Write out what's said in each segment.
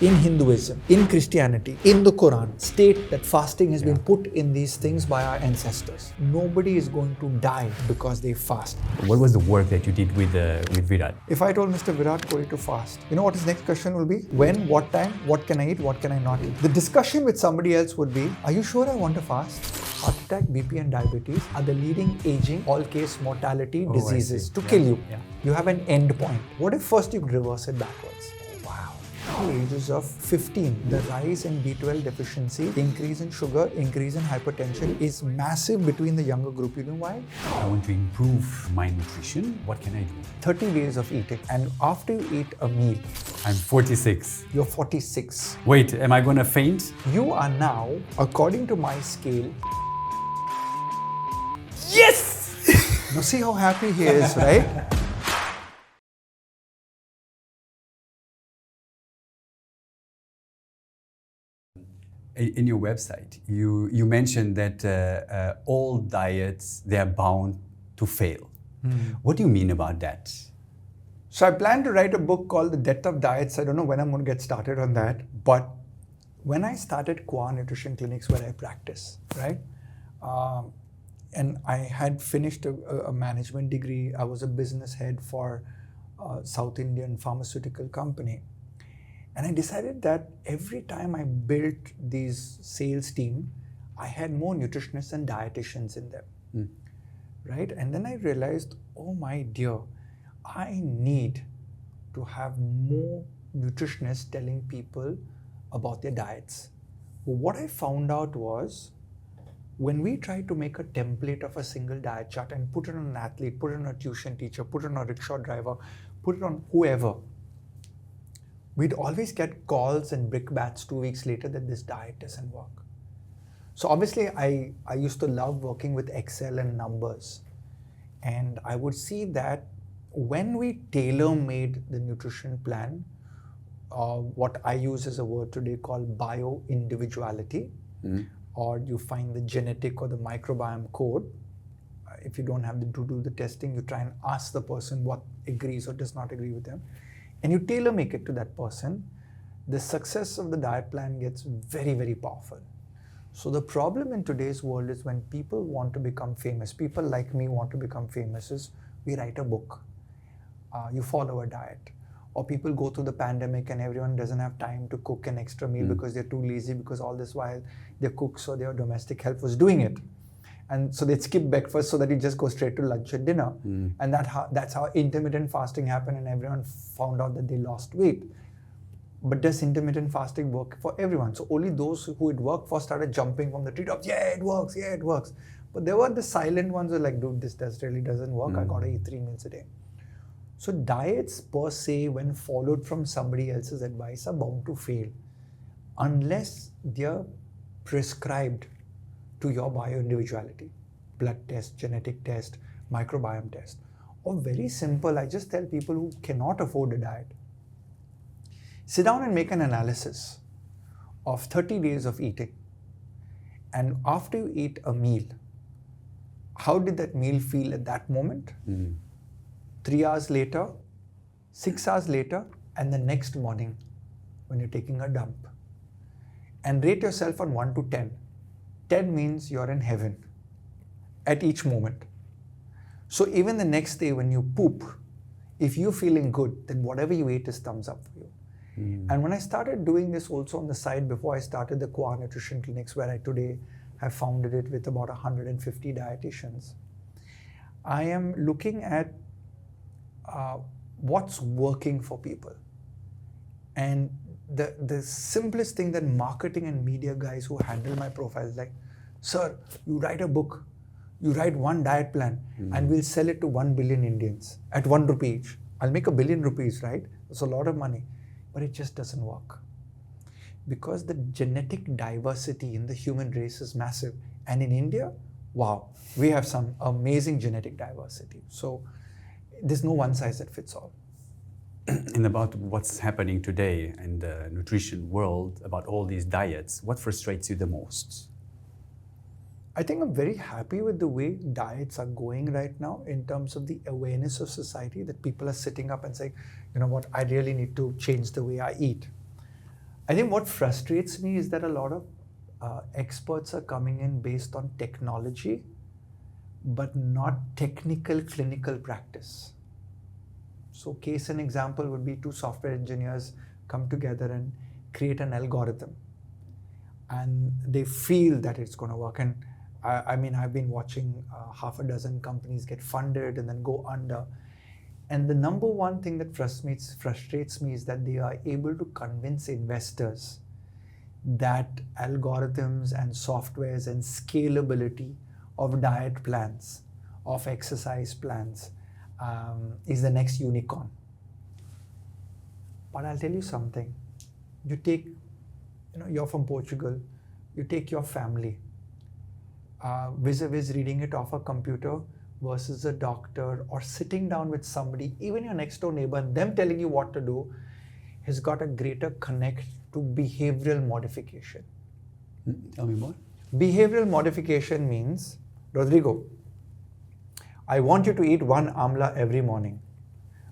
in Hinduism, in Christianity, in the Quran, state that fasting has been put in these things by our ancestors. Nobody is going to die because they fast. What was the work that you did with Virat? If I told Mr. Virat Kohli to fast, you know what his next question will be? When, what time, what can I eat, what can I not eat? The discussion with somebody else would be, are you sure I want to fast? Heart attack, BP and diabetes are the leading aging, all-case mortality diseases to kill you. You have an end point. What if first you reverse it backwards? Wow. At the ages of 15, the rise in B12 deficiency, increase in sugar, increase in hypertension is massive between the younger group. You know why? I want to improve my nutrition. What can I do? 30 days of eating, and after you eat a meal, I'm 46. you're 46. Wait, am I gonna faint? You are now, according to my scale, Yes! now see how happy he is, right? In your website, you mentioned that all diets, they are bound to fail. What do you mean about that? So I plan to write a book called The Death of Diets. I don't know when I'm going to get started on that. But when I started Qua Nutrition Clinics where I practice, right? And I had finished a management degree. I was a business head for a South Indian pharmaceutical company. And I decided that every time I built these sales team, I had more nutritionists and dietitians in them, right? And then I realized, oh my dear, I need to have more nutritionists telling people about their diets. What I found out was, when we tried to make a template of a single diet chart and put it on an athlete, put it on a tuition teacher, put it on a rickshaw driver, put it on whoever, we'd always get calls and brickbats 2 weeks later that this diet doesn't work. So obviously I used to love working with Excel and numbers. And I would see that when we tailor-made the nutrition plan, what I use as a word today called bio-individuality, or you find the genetic or the microbiome code. If you don't have to do the testing, you try and ask the person what agrees or does not agree with them. And you tailor make it to that person, the success of the diet plan gets very, very powerful. So the problem in today's world is when people want to become famous, people like me want to become famous, is we write a book, you follow a diet. Or people go through the pandemic and everyone doesn't have time to cook an extra meal because they're too lazy, because all this while their cooks or their domestic help was doing it. And so they'd skip breakfast so that you just go straight to lunch or dinner. And that's how intermittent fasting happened, and everyone found out that they lost weight. But does intermittent fasting work for everyone? So only those who it worked for started jumping from the treetops. Yeah, it works. Yeah, it works. But there were the silent ones who were like, dude, this really doesn't work. I gotta eat 3 meals a day. So diets per se, when followed from somebody else's advice, are bound to fail unless they're prescribed to your bio-individuality. Blood test, genetic test, microbiome test. Or very simple, I just tell people who cannot afford a diet, sit down and make an analysis of 30 days of eating. And after you eat a meal, how did that meal feel at that moment? 3 hours later, 6 hours later, and the next morning when you're taking a dump. And rate yourself on 1 to 10. 10 means you're in heaven at each moment. So even the next day when you poop, if you're feeling good, then whatever you ate is thumbs up for you. And when I started doing this also on the side, before I started the Qua Nutrition Clinics, where I today have founded it with about 150 dietitians, I am looking at what's working for people. And the simplest thing that marketing and media guys who handle my profile is like, sir, you write a book, you write one diet plan, and we'll sell it to 1 billion Indians at 1 rupee each. I'll make 1 billion rupees, right? That's a lot of money, but it just doesn't work. Because the genetic diversity in the human race is massive. And in India, wow, we have some amazing genetic diversity. So there's no one size that fits all. And about what's happening today in the nutrition world, about all these diets, what frustrates you the most? I think I'm very happy with the way diets are going right now in terms of the awareness of society, that people are sitting up and saying, you know what, I really need to change the way I eat. I think what frustrates me is that a lot of experts are coming in based on technology, but not technical clinical practice. So case and example would be two software engineers come together and create an algorithm, and they feel that it's going to work. And I mean, I've been watching half a dozen companies get funded and then go under. And the number one thing that frustrates me is that they are able to convince investors that algorithms and softwares and scalability of diet plans, of exercise plans, is the next unicorn. But I'll tell you something. You take, you're from Portugal, you take your family, vis-a-vis reading it off a computer versus a doctor or sitting down with somebody, even your next door neighbor, and them telling you what to do, has got a greater connect to behavioral modification. Tell me more. Behavioral modification means, Rodrigo, I want you to eat one amla every morning.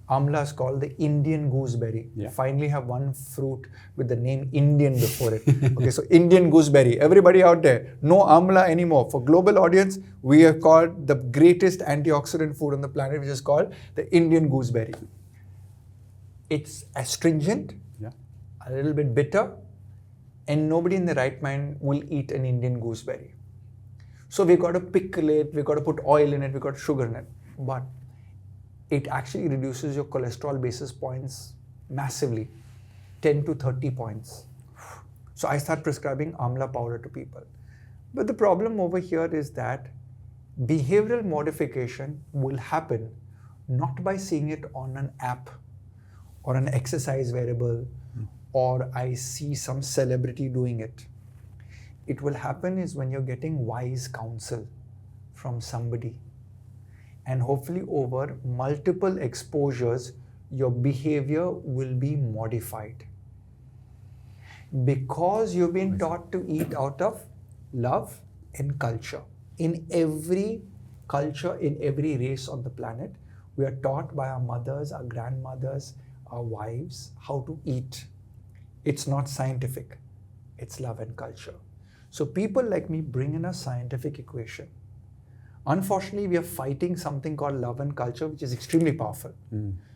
Amla is called the Indian gooseberry. Yeah. Finally have one fruit with the name Indian before it. Okay, so Indian gooseberry. Everybody out there, no amla anymore. For global audience, we have called the greatest antioxidant food on the planet, which is called the Indian gooseberry. It's astringent, Yeah. a little bit bitter, and nobody in the right mind will eat an Indian gooseberry. So we've got to pickle it, we've got to put oil in it, we've got sugar in it. But it actually reduces your cholesterol basis points massively, 10 to 30 points. So I start prescribing amla powder to people. But the problem over here is that behavioral modification will happen not by seeing it on an app or an exercise wearable, or I see some celebrity doing it. It will happen is when you're getting wise counsel from somebody. And hopefully over multiple exposures, your behavior will be modified. Because you've been taught to eat out of love and culture. In every culture, in every race on the planet, we are taught by our mothers, our grandmothers, our wives, how to eat. It's not scientific. It's love and culture. So people like me bring in a scientific equation. Unfortunately, we are fighting something called love and culture, which is extremely powerful.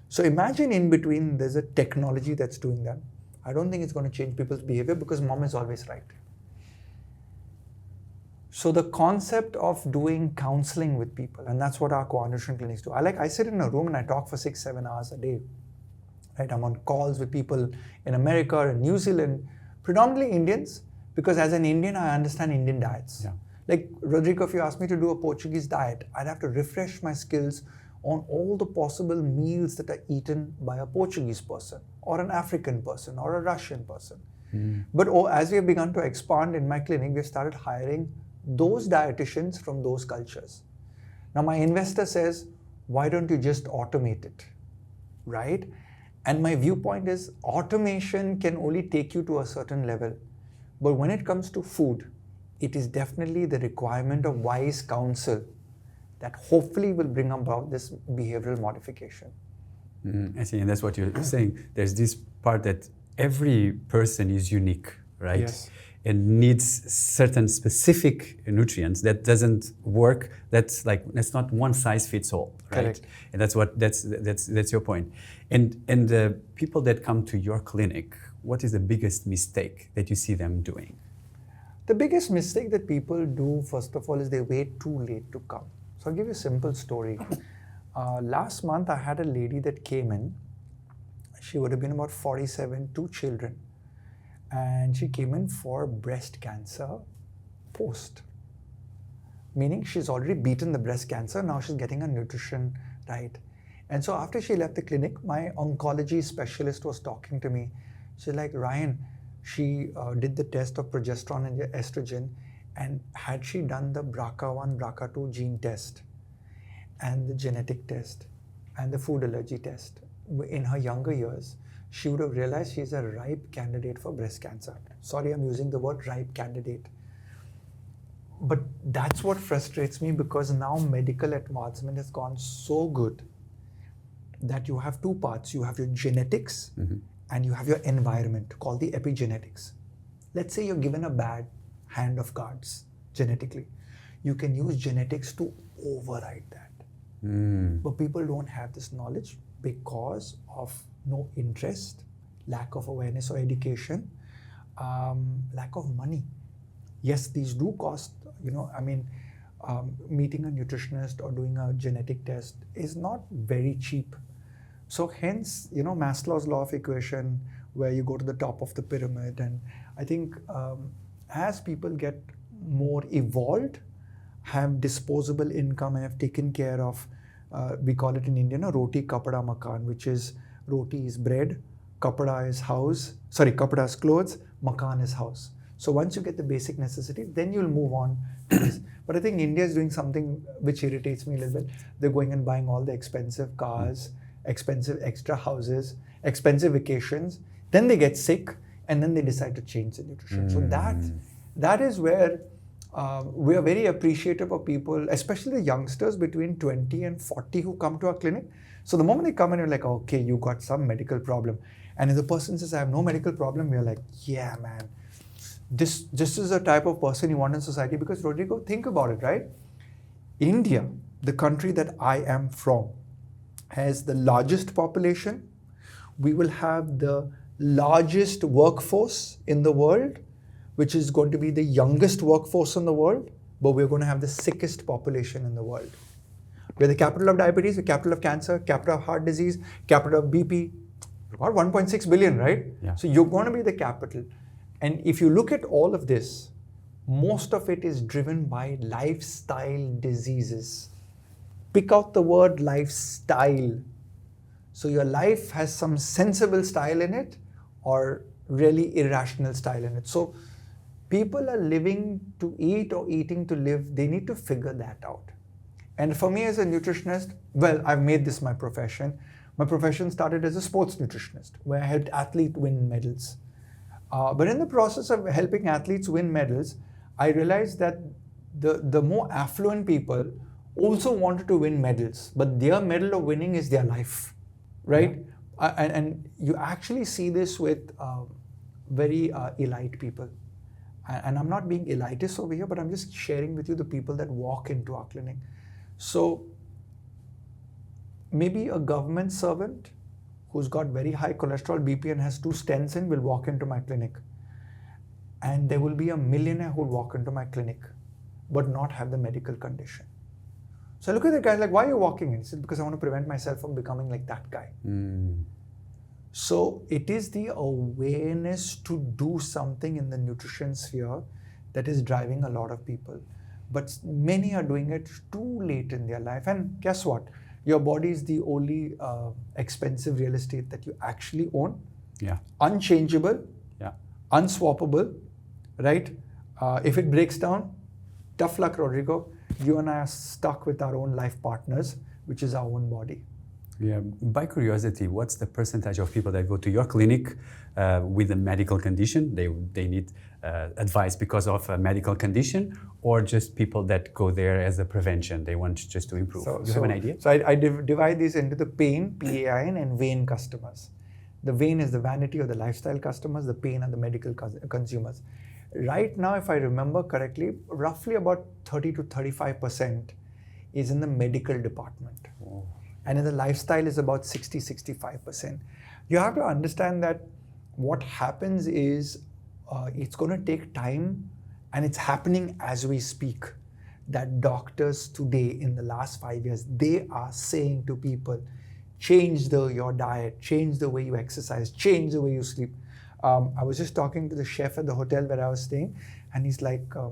So imagine in between, there's a technology that's doing that. I don't think it's going to change people's behavior because mom is always right. So the concept of doing counseling with people, and that's what our nutrition clinics do. I sit in a room and I talk for 6-7 hours a day. Right? I'm on calls with people in America and New Zealand, predominantly Indians, because as an Indian, I understand Indian diets. Yeah. Like, Rodrigo, if you asked me to do a Portuguese diet, I'd have to refresh my skills on all the possible meals that are eaten by a Portuguese person, or an African person, or a Russian person. But as we have begun to expand in my clinic, we've started hiring those dietitians from those cultures. Now, my investor says, why don't you just automate it, right? And my viewpoint is automation can only take you to a certain level. But when it comes to food, it is definitely the requirement of wise counsel that hopefully will bring about this behavioral modification. I see, and that's what you're saying. There's this part that every person is unique, right? Yes. And needs certain specific nutrients that doesn't work. That's not one size fits all, right? Correct. And that's your point. And people that come to your clinic, what is the biggest mistake that you see them doing? The biggest mistake that people do, first of all, is they wait too late to come. So I'll give you a simple story. Last month, I had a lady that came in. She would have been about 47, 2 children. And she came in for breast cancer post. Meaning she's already beaten the breast cancer, now she's getting a nutrition right. And so after she left the clinic, my oncology specialist was talking to me. She's like, Ryan, she did the test of progesterone and estrogen, and had she done the BRCA1, BRCA2 gene test, and the genetic test, and the food allergy test, in her younger years, she would have realized she's a ripe candidate for breast cancer. Sorry, I'm using the word ripe candidate. But that's what frustrates me, because now medical advancement has gone so good that you have two parts. You have your genetics and you have your environment called the epigenetics. Let's say you're given a bad hand of cards genetically. You can use genetics to override that. But people don't have this knowledge because of no interest, lack of awareness or education, lack of money. Yes, these do cost, meeting a nutritionist or doing a genetic test is not very cheap. So hence, Maslow's law of equation, where you go to the top of the pyramid. And I think as people get more evolved, have disposable income and have taken care of, we call it in Indian, roti, kapda, makan, which is roti is bread, kapda is clothes, makan is house. So once you get the basic necessities, then you'll move on to this. But I think India is doing something which irritates me a little bit. They're going and buying all the expensive cars, expensive extra houses, expensive vacations. Then they get sick and then they decide to change the nutrition. So that is where we are very appreciative of people, especially the youngsters between 20 and 40 who come to our clinic. So the moment they come in, you're like, okay, you got some medical problem. And if the person says, I have no medical problem, you're like, yeah, man. This is the type of person you want in society. Because Rodrigo, think about it, right? India, the country that I am from, has the largest population. We will have the largest workforce in the world, which is going to be the youngest workforce in the world, but we're going to have the sickest population in the world. We're the capital of diabetes, the capital of cancer, capital of heart disease, capital of BP. About 1.6 billion, right? Yeah. So you're going to be the capital. And if you look at all of this, most of it is driven by lifestyle diseases. Pick out the word lifestyle. So your life has some sensible style in it or really irrational style in it. So people are living to eat or eating to live. They need to figure that out. And for me as a nutritionist, well, I've made this my profession. My profession started as a sports nutritionist, where I helped athletes win medals. But in the process of helping athletes win medals, I realized that the more affluent people also wanted to win medals, but their medal of winning is their life, right? Yeah. And you actually see this with very elite people. And I'm not being elitist over here, but I'm just sharing with you the people that walk into our clinic. So maybe a government servant who's got very high cholesterol, BP, and has 2 stents in will walk into my clinic. And there will be a millionaire who will walk into my clinic but not have the medical condition. So I look at the guy like, why are you walking in? He said, because I want to prevent myself from becoming like that guy. So it is the awareness to do something in the nutrition sphere that is driving a lot of people. But many are doing it too late in their life. And guess what? Your body is the only expensive real estate that you actually own. Yeah. Unchangeable. Yeah. Unswappable. Right? If it breaks down, tough luck, Rodrigo. You and I are stuck with our own life partners, which is our own body. Yeah. By curiosity, what's the percentage of people that go to your clinic with a medical condition? They need advice because of a medical condition, or just people that go there as a prevention? They want just to improve. Do you have an idea? So I divide these into the pain, PAIN, and vain customers. The vain is the vanity or the lifestyle customers. The pain are the medical consumers. Right now, if I remember correctly, roughly about 30 to 35% is in the medical department. Oh. And in the lifestyle is about 60-65%. You have to understand that what happens is it's going to take time, and it's happening as we speak, that doctors today in the last 5 years, they are saying to people, change your diet, change the way you exercise, change the way you sleep. I was just talking to the chef at the hotel where I was staying, and he's like, I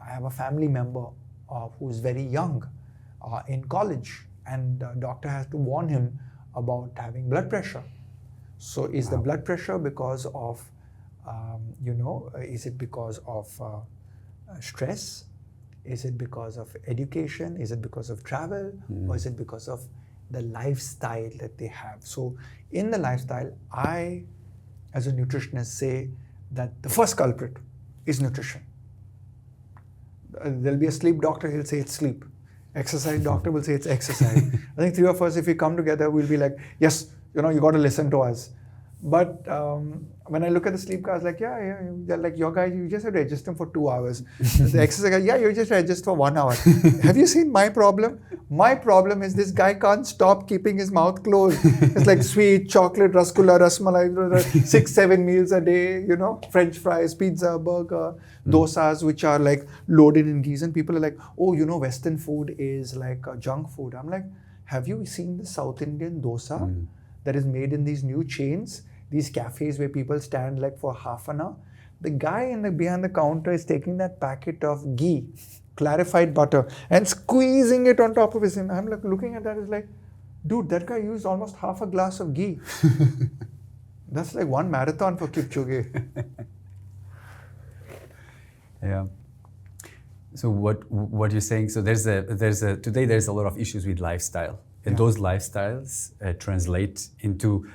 have a family member who's very young in college, and the doctor has to warn him about having blood pressure. So is the blood pressure because of, is it because of stress? Is it because of education? Is it because of travel? Or is it because of the lifestyle that they have? So in the lifestyle, I, as a nutritionist, say that the first culprit is nutrition. There'll be a sleep doctor, he'll say it's sleep. Exercise doctor will say it's exercise. I think 3 of us, if we come together, we'll be like, yes, you got to listen to us. But when I look at the sleep guy, I was like, yeah, they're like, your guy, you just have to adjust him for 2 hours. The exercise guy, yeah, you just adjust for 1 hour. Have you seen my problem? My problem is this guy can't stop keeping his mouth closed. It's like sweet, chocolate, rasgulla, rasmalai, 6-7 meals a day, French fries, pizza, burger, dosas, which are like loaded in ghee. And people are like, oh, Western food is like junk food. I'm like, have you seen the South Indian dosa that is made in these new chains? These cafes where people stand like for half an hour. The guy behind the counter is taking that packet of ghee, clarified butter, and squeezing it on top of his. And I'm like looking at that, is like, dude, that guy used almost half a glass of ghee. That's like one marathon for Kipchoge. Yeah. So what you're saying? So today there's a lot of issues with lifestyle. And those lifestyles translate into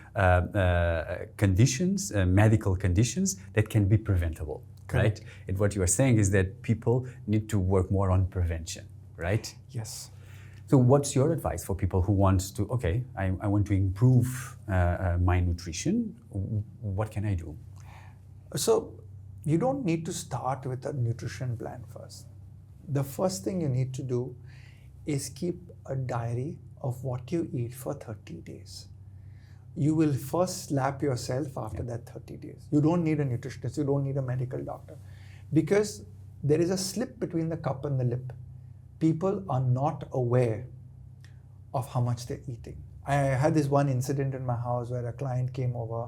conditions, medical conditions that can be preventable, right? And what you are saying is that people need to work more on prevention, right? Yes. So what's your advice for people who want to, I want to improve my nutrition. What can I do? So you don't need to start with a nutrition plan first. The first thing you need to do is keep a diary of what you eat for 30 days. You will first slap yourself after that 30 days. You don't need a nutritionist, you don't need a medical doctor, because there is a slip between the cup and the lip. People are not aware of how much they're eating. I had this one incident in my house where a client came over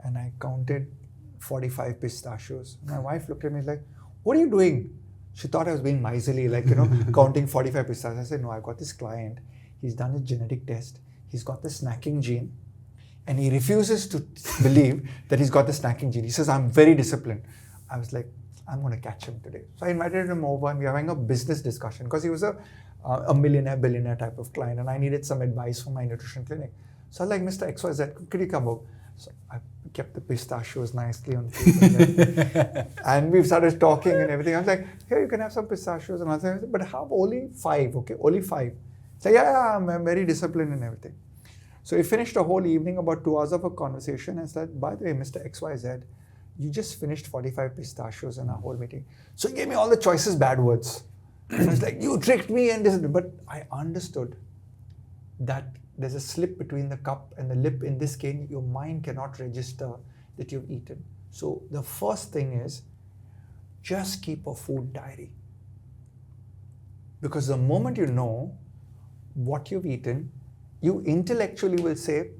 and I counted 45 pistachios. My wife looked at me like, what are you doing? She thought I was being miserly, like, counting 45 pistachios. I said, no, I've got this client. He's done his genetic test. He's got the snacking gene. And he refuses to believe that he's got the snacking gene. He says, I'm very disciplined. I was like, I'm going to catch him today. So I invited him over and we were having a business discussion because he was a millionaire, billionaire type of client. And I needed some advice for my nutrition clinic. So I was like, Mr. XYZ, could you come over? So I kept the pistachios nicely on the table. And we started talking and everything. I was like, here, you can have some pistachios. And I said, but have only 5, okay? Only 5. So yeah, I'm very disciplined and everything. So we finished a whole evening, about 2 hours of a conversation, and said, by the way, Mr. XYZ, you just finished 45 pistachios in our whole meeting. So he gave me all the choicest bad words. And I was like, you tricked me and this. But I understood that there's a slip between the cup and the lip. In this case, your mind cannot register that you've eaten. So the first thing is just keep a food diary. Because the moment you know what you've eaten, you intellectually will say,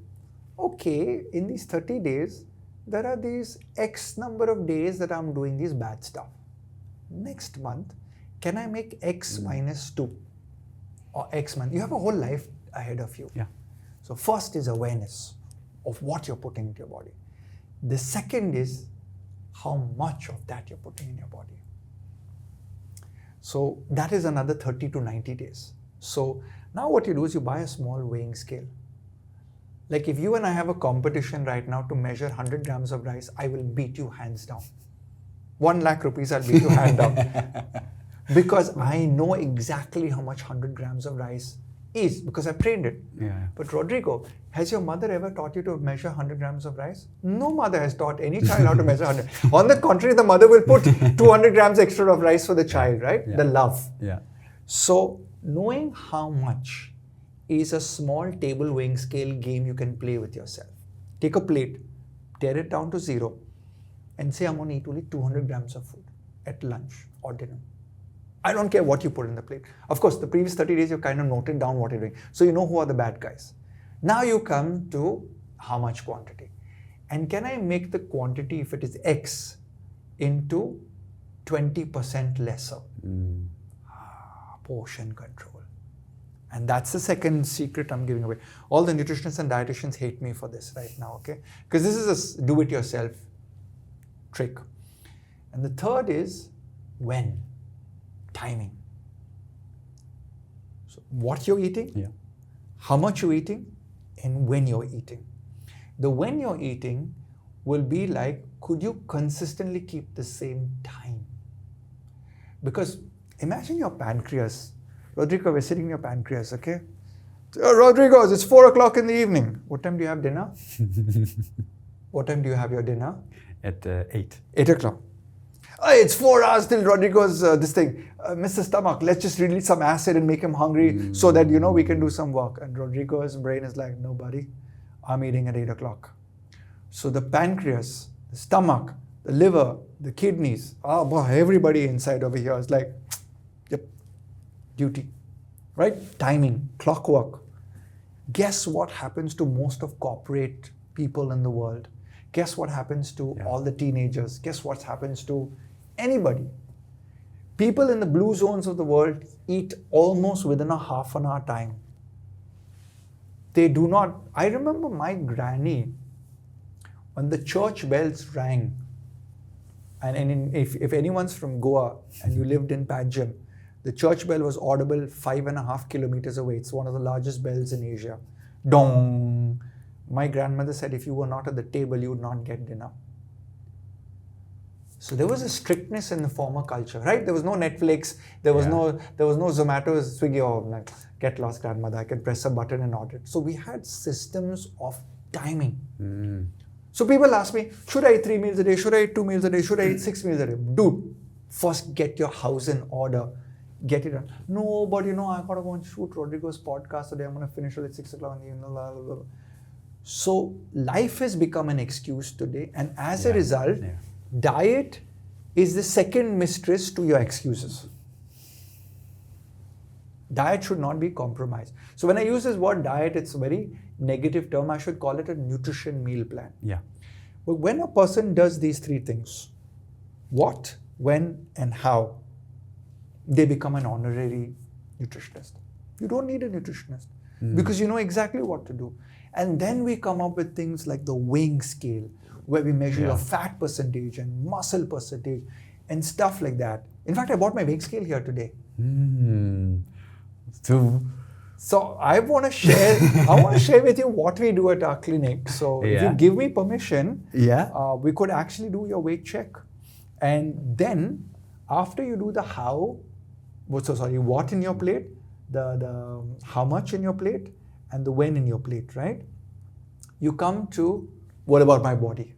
okay, in these 30 days, there are these X number of days that I'm doing this bad stuff. Next month, can I make X minus 2 or X month? You have a whole life ahead of you. Yeah. So first is awareness of what you're putting into your body. The second is how much of that you're putting in your body. So that is another 30 to 90 days. So now what you do is you buy a small weighing scale. Like if you and I have a competition right now to measure 100 grams of rice, I will beat you hands down. 1 lakh rupees, I'll beat you hand down. Because I know exactly how much 100 grams of rice is, because I've trained it. Yeah. But Rodrigo, has your mother ever taught you to measure 100 grams of rice? No mother has taught any child how to measure 100. On the contrary, the mother will put 200 grams extra of rice for the child, right? Yeah. The love. Yeah. So knowing how much is a small table weighing scale game you can play with yourself. Take a plate, tear it down to 0, and say I'm going to eat only 200 grams of food at lunch or dinner. I don't care what you put in the plate. Of course, the previous 30 days, you've kind of noted down what you're doing. So you know who are the bad guys. Now you come to how much quantity. And can I make the quantity, if it is X, into 20% lesser? Portion control. And that's the second secret I'm giving away. All the nutritionists and dietitians hate me for this right now, okay? Because this is a do-it-yourself trick. And the third is when? Timing. So what you're eating, how much you're eating, and when you're eating. The when you're eating will be like, could you consistently keep the same time? Because imagine your pancreas. Rodrigo, we're sitting in your pancreas, okay? Rodrigo, it's 4 o'clock in the evening. What time do you have dinner? What time do you have your dinner? At 8. 8 o'clock. Oh, it's 4 hours till Rodrigo's this thing. Mr. Stomach, let's just release some acid and make him hungry so that, we can do some work. And Rodrigo's brain is like, no, buddy, I'm eating at 8 o'clock. So the pancreas, the stomach, the liver, the kidneys, everybody inside over here is like, yep, duty, right? Timing, clockwork. Guess what happens to most of corporate people in the world? Guess what happens to all the teenagers? Guess what happens to anybody? People in the blue zones of the world eat almost within a half an hour time. They do not. I remember my granny, when the church bells rang, and if anyone's from Goa and you lived in Panjim, the church bell was audible 5.5 kilometers away. It's one of the largest bells in Asia. Dong! My grandmother said if you were not at the table, you would not get dinner. So there was a strictness in the former culture, right? There was no Netflix, there was no Zomato, Swiggy, or like, get lost, grandmother, I can press a button and order it. So we had systems of timing. So people ask me, should I eat 3 meals a day? Should I eat 2 meals a day? Should I eat 6 meals a day? Dude, first get your house in order. Get it done. No, but I gotta go and shoot Rodrigo's podcast today. I'm gonna finish it at 6 o'clock in the evening. Blah, blah, blah. So life has become an excuse today, and as a result, diet is the second mistress to your excuses. Diet should not be compromised. So when I use this word diet, it's a very negative term. I should call it a nutrition meal plan. Yeah. But when a person does these 3 things, what, when, and how, they become an honorary nutritionist. You don't need a nutritionist because you know exactly what to do. And then we come up with things like the weighing scale, where we measure your fat percentage and muscle percentage and stuff like that. In fact, I bought my weighing scale here today. So I want to share with you what we do at our clinic. So if you give me permission, we could actually do your weight check. And then after you do the what in your plate, the how much in your plate, and the when in your plate, right? You come to, what about my body?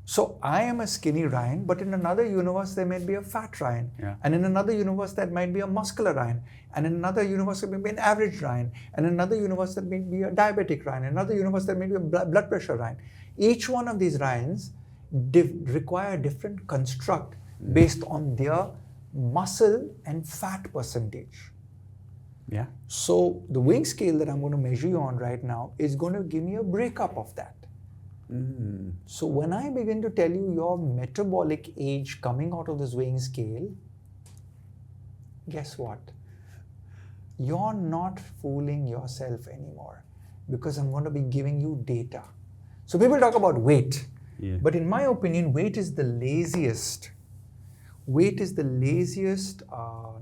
So I am a skinny Ryan, but in another universe there might be a fat Ryan. And in another universe that might be a muscular Ryan. And in another universe there may be an average Ryan. And in another universe that may be a diabetic Ryan. In another universe there may be a blood pressure Ryan. Each one of these Ryans require a different construct based on their muscle and fat percentage. So the weighing scale that I'm going to measure you on right now is going to give me a breakup of that. So when I begin to tell you your metabolic age coming out of this weighing scale, guess what? You're not fooling yourself anymore, because I'm going to be giving you data. So people talk about weight, but in my opinion, weight is the laziest. Weight is the laziest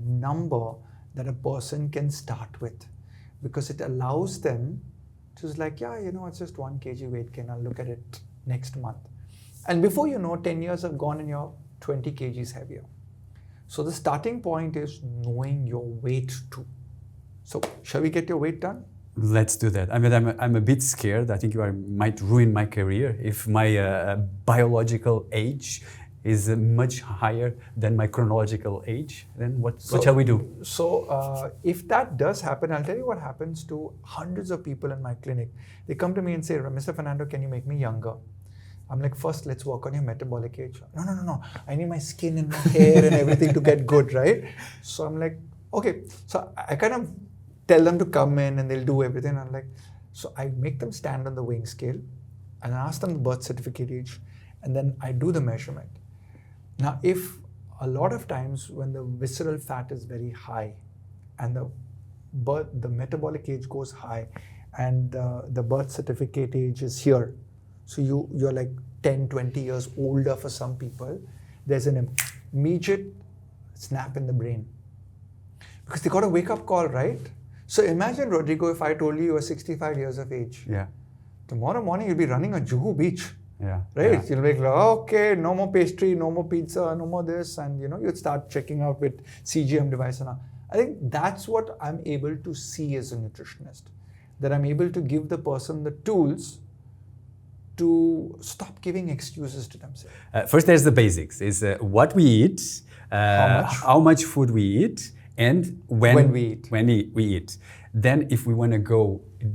number that a person can start with, because it allows them to just like, it's just 1 kg weight gain. I'll look at it next month. And before you know, 10 years have gone and you're 20 kgs heavier. So the starting point is knowing your weight too. So shall we get your weight done? Let's do that. I mean, I'm a bit scared. I think you might ruin my career if my biological age is much higher than my chronological age. Then what shall we do? So if that does happen, I'll tell you what happens to hundreds of people in my clinic. They come to me and say, Mr. Fernando, can you make me younger? I'm like, first, let's work on your metabolic age. No. I need my skin and my hair and everything to get good, right? So I'm like, okay. So I kind of tell them to come in and they'll do everything. I'm like, so I make them stand on the weighing scale and I ask them the birth certificate age, and then I do the measurement. Now, if a lot of times when the visceral fat is very high and the metabolic age goes high and the birth certificate age is here, so you're like 10, 20 years older for some people, there's an immediate snap in the brain. Because they got a wake-up call, right? So imagine, Rodrigo, if I told you were 65 years of age. Tomorrow morning you'll be running on Juhu Beach. Right? You'll be like, okay, no more pastry, no more pizza, no more this. And you'd start checking out with CGM device. And I think that's what I'm able to see as a nutritionist. That I'm able to give the person the tools to stop giving excuses to themselves. First, there's the basics: is what we eat, how much food we eat, and when we eat. Then, if we want to go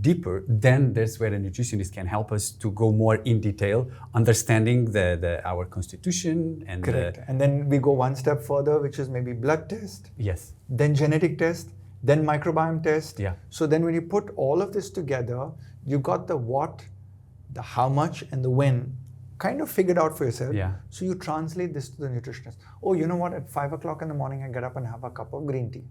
deeper, then that's where the nutritionist can help us to go more in detail, understanding our constitution and. Correct. And then we go one step further, which is maybe blood test. Yes. Then genetic test. Then microbiome test. Yeah. So then when you put all of this together, you got the what, the how much, and the when kind of figured out for yourself. Yeah. So you translate this to the nutritionist. Oh, you know what? At 5 o'clock in the morning, I get up and have a cup of green tea.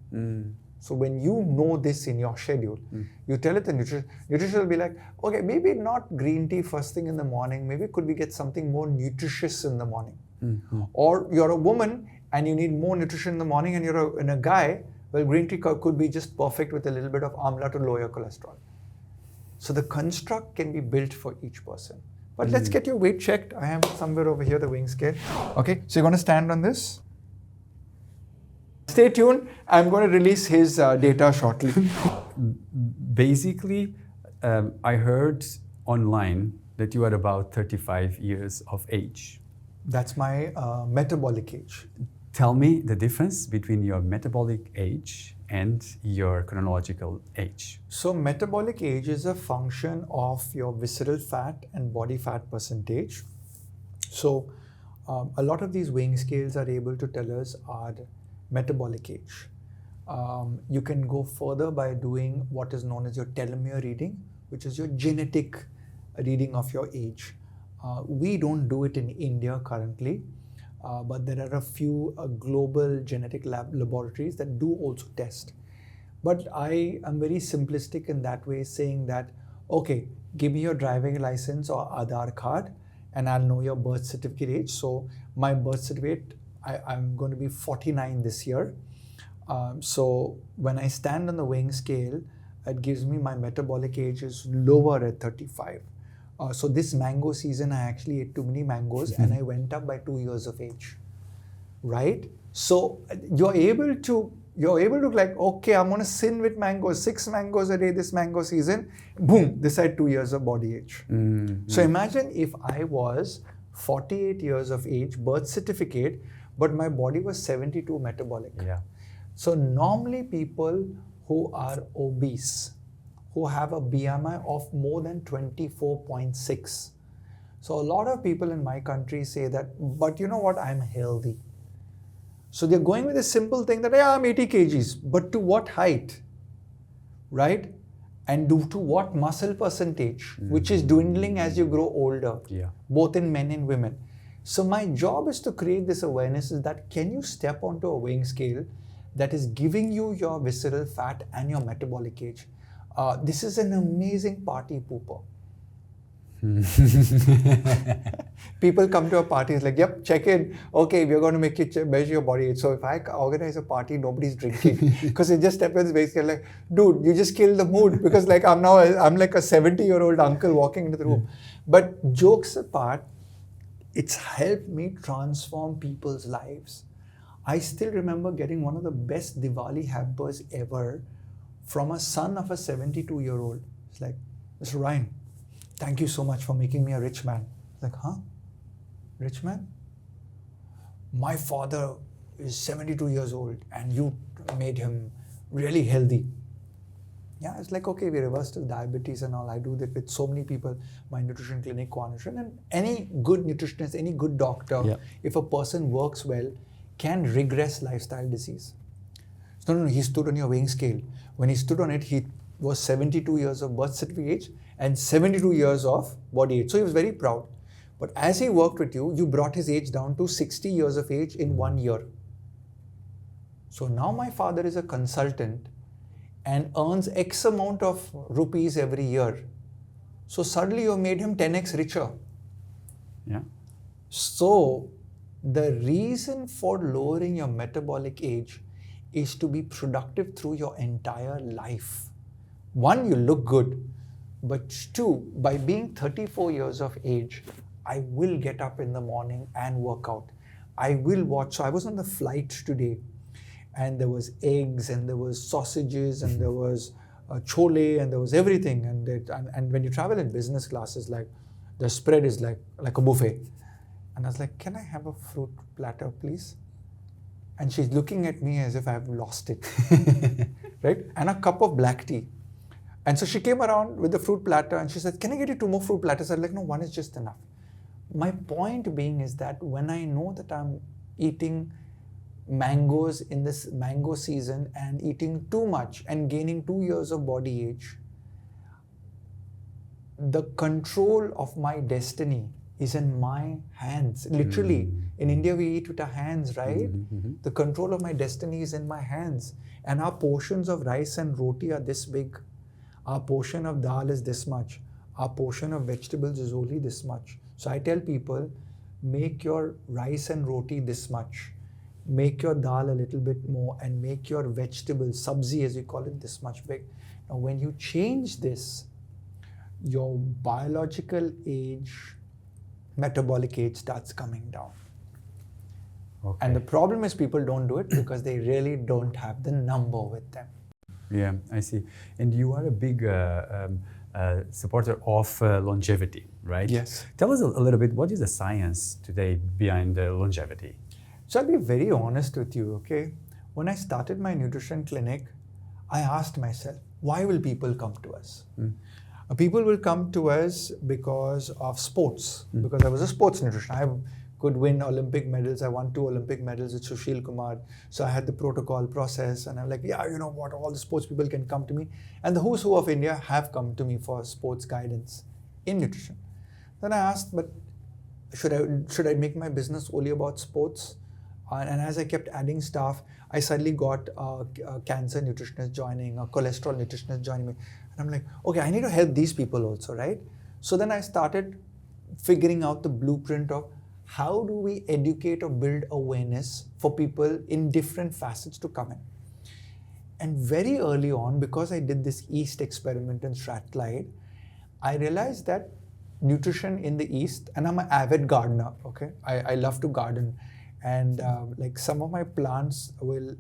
So when you know this in your schedule, you tell it the nutritionist will be like, okay, maybe not green tea first thing in the morning. Maybe could we get something more nutritious in the morning? Or you're a woman and you need more nutrition in the morning, and you're a guy. Well, green tea could be just perfect with a little bit of amla to lower your cholesterol. So the construct can be built for each person. But let's get your weight checked. I have somewhere over here the weighing scale. Okay, so you're going to stand on this. Stay tuned. I'm going to release his data shortly. Basically, I heard online that you are about 35 years of age. That's my metabolic age. Tell me the difference between your metabolic age and your chronological age. So metabolic age is a function of your visceral fat and body fat percentage. So a lot of these weighing scales are able to tell us our metabolic age. You can go further by doing what is known as your telomere reading, which is your genetic reading of your age. We don't do it in India currently. But there are a few global genetic laboratories that do also test. But I am very simplistic in that way, saying that, okay, give me your driving license or Aadhaar card and I'll know your birth certificate age. So my birth certificate, I'm going to be 49 this year. So when I stand on the weighing scale, it gives me my metabolic age is lower at 35. So this mango season, I actually ate too many mangoes and I went up by 2 years of age, right? So you're able to like, okay, I'm going to sin with mangoes, 6 mangoes a day this mango season, boom, decide 2 years of body age. So imagine if I was 48 years of age, birth certificate, but my body was 72 metabolic. Yeah. So normally people who are obese, who have a BMI of more than 24.6. So a lot of people in my country say that, but you know what, I'm healthy. So they're going with a simple thing that, yeah, I'm 80 kgs, but to what height, right? And to what muscle percentage, which is dwindling as you grow older, both in men and women. So my job is to create this awareness is that can you step onto a weighing scale that is giving you your visceral fat and your metabolic age. This is an amazing party pooper. People come to a party, it's like, yep, check in. Okay, we're going to make you measure your body age. So if I organize a party, nobody's drinking. Because it just happens basically like, dude, you just killed the mood. Because like I'm like a 70-year-old uncle walking into the room. But jokes apart, it's helped me transform people's lives. I still remember getting one of the best Diwali hampers ever from a son of a 72-year-old. It's like, Mr. Ryan, thank you so much for making me a rich man. It's like, huh? Rich man? My father is 72 years old and you made him really healthy. Yeah, it's like, okay, we reversed his diabetes and all. I do that with so many people, my nutrition clinic, Nutrition, and any good nutritionist, any good doctor, if a person works well, can regress lifestyle disease. No, he stood on your weighing scale. When he stood on it, he was 72 years of birth certificate age and 72 years of body age. So he was very proud. But as he worked with you, you brought his age down to 60 years of age in 1 year. So now my father is a consultant and earns X amount of rupees every year. So suddenly you made him 10x richer. Yeah. So the reason for lowering your metabolic age is to be productive through your entire life. One, you look good, but two, by being 34 years of age, I will get up in the morning and work out. I will watch. So I was on the flight today and there was eggs and there was sausages and there was chole and there was everything. And when you travel in business class, it's like, The spread is like a buffet. And I was like, can I have a fruit platter, please? And she's looking at me as if I've lost it, right? And a cup of black tea. And so she came around with the fruit platter and she said, can I get you 2 more fruit platters? I was like, no, 1 is just enough. My point being is that when I know that I'm eating mangoes in this mango season and eating too much and gaining 2 years of body age, the control of my destiny is in my hands. Literally, in India we eat with our hands, right? The control of my destiny is in my hands. And our portions of rice and roti are this big. Our portion of dal is this much. Our portion of vegetables is only this much. So I tell people, make your rice and roti this much. Make your dal a little bit more and make your vegetables, sabzi as we call it, this much big. Now when you change this, your biological age, metabolic age starts coming down. Okay. And the problem is people don't do it because they really don't have the number with them. Yeah, I see. And you are a big supporter of longevity, right? Yes. Tell us a little bit, what is the science today behind longevity? So I'll be very honest with you, okay? When I started my nutrition clinic, I asked myself, why will people come to us? People will come to us because of sports, because I was a sports nutritionist. I could win Olympic medals. I won 2 Olympic medals with Sushil Kumar. So I had the protocol process and I'm like, yeah, you know what, all the sports people can come to me. And the who's who of India have come to me for sports guidance in nutrition. Then I asked, but should I make my business only about sports? And as I kept adding staff, I suddenly got a cancer nutritionist joining, a cholesterol nutritionist joining me. And I'm like, okay, I need to help these people also, right? So then I started figuring out the blueprint of how do we educate or build awareness for people in different facets to come in. And very early on, because I did this East experiment in Strathclyde, I realized that nutrition in the East, and I'm an avid gardener, okay? I love to garden. And like some of my plants will,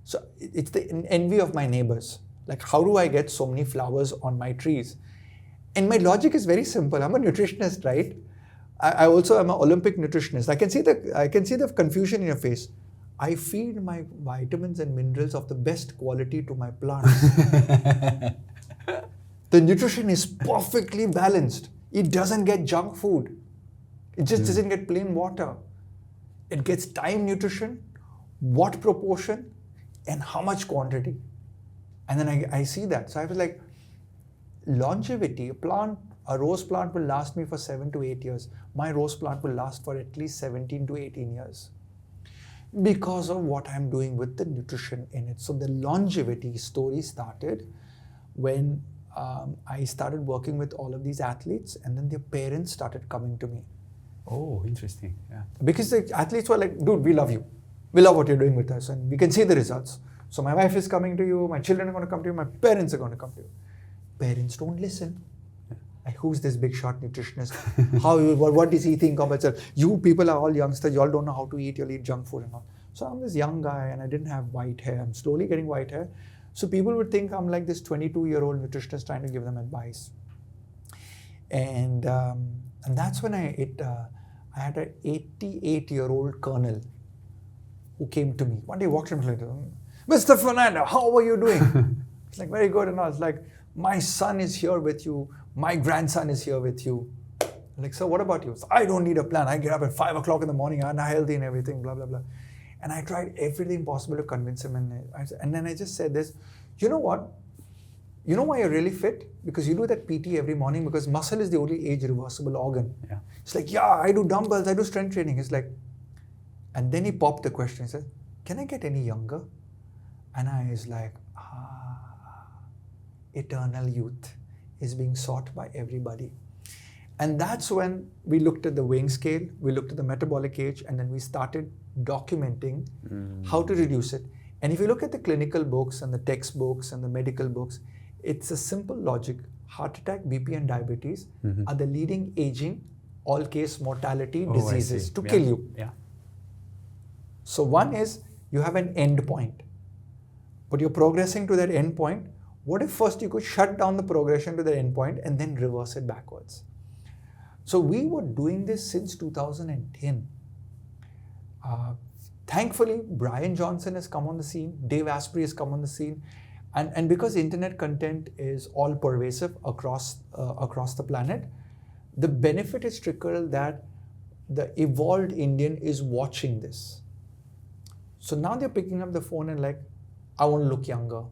so it's the envy of my neighbors. Like, how do I get so many flowers on my trees? And my logic is very simple. I'm a nutritionist, right? I also am an Olympic nutritionist. I can see the confusion in your face. I feed my vitamins and minerals of the best quality to my plants. The nutrition is perfectly balanced. It doesn't get junk food. It just doesn't get plain water. It gets time nutrition, what proportion, and how much quantity. And then I see that. So I was like, longevity, a rose plant will last me for 7 to 8 years. My rose plant will last for at least 17 to 18 years because of what I'm doing with the nutrition in it. So the longevity story started when I started working with all of these athletes, and then their parents started coming to me. Oh, interesting. Yeah. Because the athletes were like, dude, we love you. We love what you're doing with us and we can see the results. So my wife is coming to you, my children are going to come to you, my parents are going to come to you. Parents don't listen. Like, who's this big shot nutritionist? What does he think of himself? You people are all youngsters, you all don't know how to eat, you'll eat junk food and all. So I'm this young guy and I didn't have white hair. I'm slowly getting white hair. So people would think I'm like this 22-year-old nutritionist trying to give them advice. And that's when I had an 88-year-old colonel who came to me. One day he walked in and was like, Mr. Fernando, how are you doing? It's like, very good. And I was like, my son is here with you. My grandson is here with you. I'm like, so what about you? So, I don't need a plan. I get up at 5 o'clock in the morning. I'm healthy and everything, blah, blah, blah. And I tried everything possible to convince him. And then I just said this, you know what? You know why you're really fit? Because you do that PT every morning, because muscle is the only age-reversible organ. Yeah. It's like, yeah, I do dumbbells, I do strength training. It's like, and then he popped the question. He said, can I get any younger? And I was like, eternal youth is being sought by everybody. And that's when we looked at the weighing scale, we looked at the metabolic age, and then we started documenting how to reduce it. And if you look at the clinical books and the textbooks and the medical books, it's a simple logic. Heart attack, BP and diabetes are the leading aging, all-case mortality diseases to kill you. Yeah. So one is you have an end point, but you're progressing to that end point. What if first you could shut down the progression to the end point and then reverse it backwards? So we were doing this since 2010. Thankfully, Brian Johnson has come on the scene, Dave Asprey has come on the scene, and because internet content is all pervasive across the planet, the benefit is trickled that the evolved Indian is watching this. So now they're picking up the phone and like, I want to look younger.